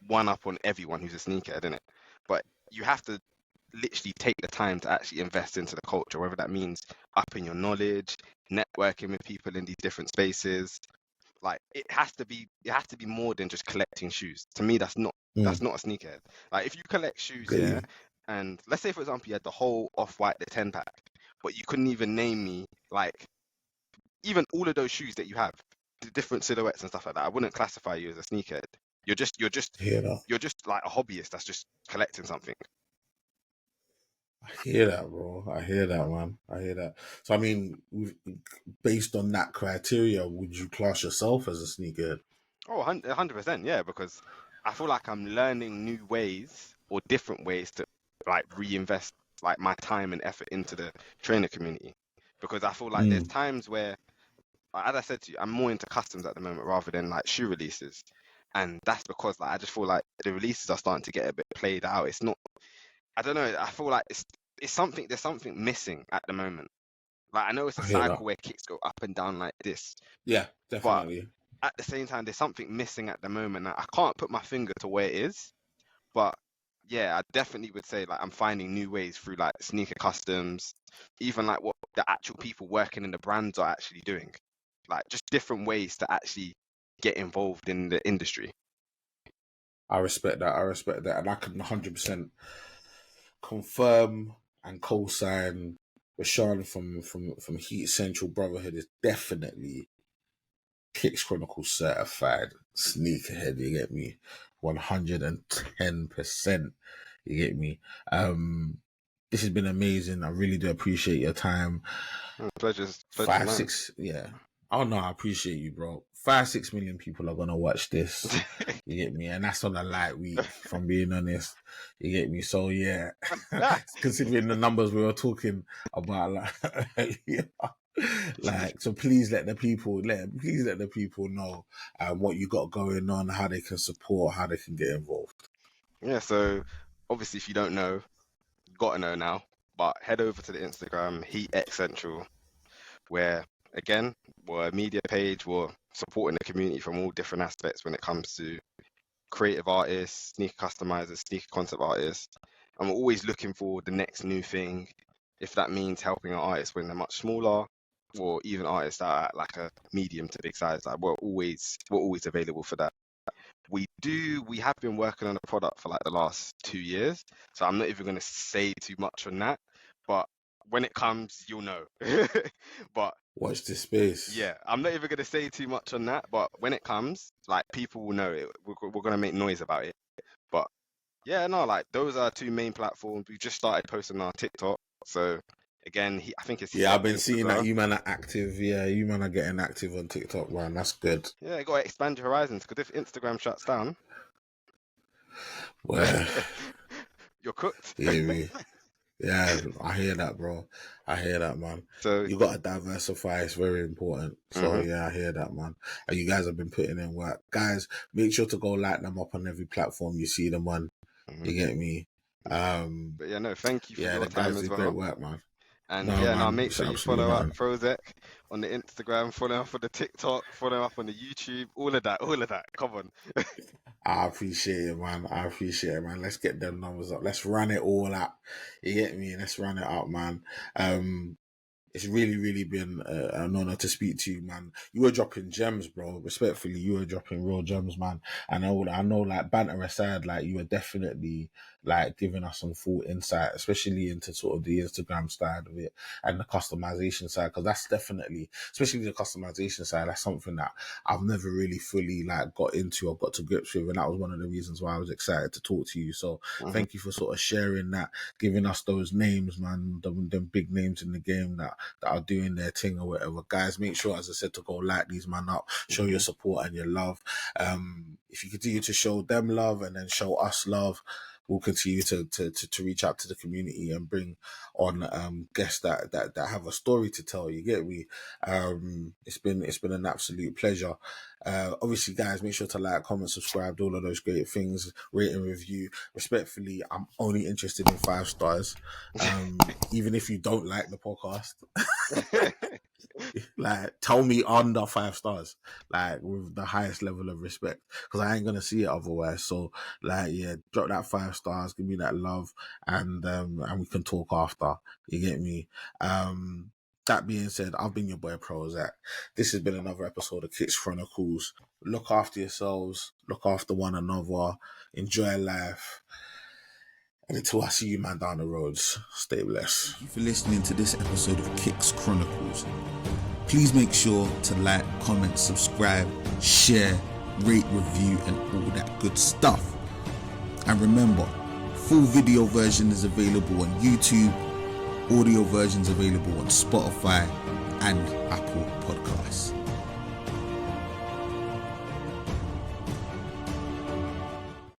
one up on everyone who's a sneakerhead, innit? But you have to literally take the time to actually invest into the culture, whether that means upping your knowledge, networking with people in these different spaces. Like it has to be more than just collecting shoes. To me, that's not a sneakerhead. Like if you collect shoes, Got yeah, you. and let's say for example you had the whole Off-White, the 10 pack, but you couldn't even name me like even all of those shoes that you have, the different silhouettes and stuff like that. I wouldn't classify you as a sneakerhead. Hear that? You're just like a hobbyist that's just collecting something. I hear that, bro. I hear that, man. I hear that. So, I mean, based on that criteria, would you class yourself as a sneakerhead? Oh, 100%, yeah, because I feel like I'm learning new ways or different ways to like reinvest like my time and effort into the trainer community. Because I feel like there's Mm. times where, as I said to you, I'm more into customs at the moment rather than like shoe releases. And that's because like I just feel like the releases are starting to get a bit played out. It's not, I don't know, I feel like it's something, there's something missing at the moment. Like I know it's a I hear that. cycle where kicks go up and down like this, Yeah, but definitely. at the same time, there's something missing at the moment. I can't put my finger to where it is, but yeah, I definitely would say like I'm finding new ways through like sneaker customs, even like what the actual people working in the brands are actually doing, like just different ways to actually get involved in the industry. I respect that. I respect that. And I can 100% confirm and co-sign Raashan from Heat Central Brotherhood is definitely Kicks Chronicles certified sneakerhead. You get me? 110%. You get me? This has been amazing. I really do appreciate your time. Pleasure's Five, mine. 6, yeah. Oh no, I appreciate you, bro. 5-6 million people are gonna watch this. You get me? And that's on a light week, if I'm being honest. You get me? So yeah. Considering the numbers we were talking about like earlier. Like, so please let the people know what you got going on, how they can support, how they can get involved. Yeah, so obviously if you don't know, you gotta know now. But head over to the Instagram, Heat Central, where again, we're a media page, we're supporting the community from all different aspects when it comes to creative artists, sneaker customizers, sneaker concept artists. And we're always looking for the next new thing, if that means helping our artists when they're much smaller, or even artists that are at like a medium to big size. Like we're always available for that. We have been working on a product for like the last 2 years, so I'm not even going to say too much on that, but when it comes you'll know. But Watch this space. yeah, I'm not even going to say too much on that, but when it comes, like people will know it. We're going to make noise about it. But yeah, no, like those are 2 main platforms. We just started posting on our TikTok, so again, I think it's Yeah, I've been Central as seeing that well. you man are active. Yeah, you man are getting active on TikTok, man. That's good. Yeah, you got to expand your horizons, because if Instagram shuts down, Well, you're cooked. you hear me? Yeah, I hear that, bro. I hear that, man. So You got to diversify. It's very important. So, mhm. yeah, I hear that, man. And you guys have been putting in work. Guys, make sure to go like them up on every platform you see them on. You get me? But yeah, no, thank you for Yeah, your the time guys as do great well. work, man. And No, yeah, now man. make It's sure you absolutely follow up nothing. PROZECH on the Instagram, follow up on the TikTok, follow up on the YouTube, all of that, all of that. Come on. I appreciate it, man. I appreciate it, man. Let's get them numbers up. Let's run it all up. You get me? Let's run it up, man. it's really been an honor to speak to you, man. You were dropping gems, bro. Respectfully, you were dropping real gems, man. And I know, like, banter aside, like, you were definitely like giving us some full insight, especially into sort of the Instagram side of it and the customization side, because that's definitely, especially the customization side, that's something that I've never really fully like got into or got to grips with, and that was one of the reasons why I was excited to talk to you. So thank you for sort of sharing that, giving us those names, man, them big names in the game that are doing their thing or whatever. Guys, make sure, as I said, to go like these man up, show your support and your love. If you continue to show them love and then show us love, we'll continue to reach out to the community and bring on guests that have a story to tell. You get me? It's been an absolute pleasure. Obviously, guys, make sure to like, comment, subscribe, do all of those great things, rate and review. Respectfully, I'm only interested in 5 stars. Even if you don't like the podcast, like, tell me under 5 stars, like, with the highest level of respect, because I ain't gonna see it otherwise. So, like, yeah, drop that 5 stars, give me that love, and we can talk after. You get me? That being said, I've been your boy PROZECH. This has been another episode of Kicks Chronicles. Look after yourselves, look after one another, enjoy life. And until I see you, man, down the roads, stay blessed. Thank you for listening to this episode of Kicks Chronicles. Please make sure to like, comment, subscribe, share, rate, review, and all that good stuff. And remember, full video version is available on YouTube, audio versions available on Spotify and Apple Podcasts.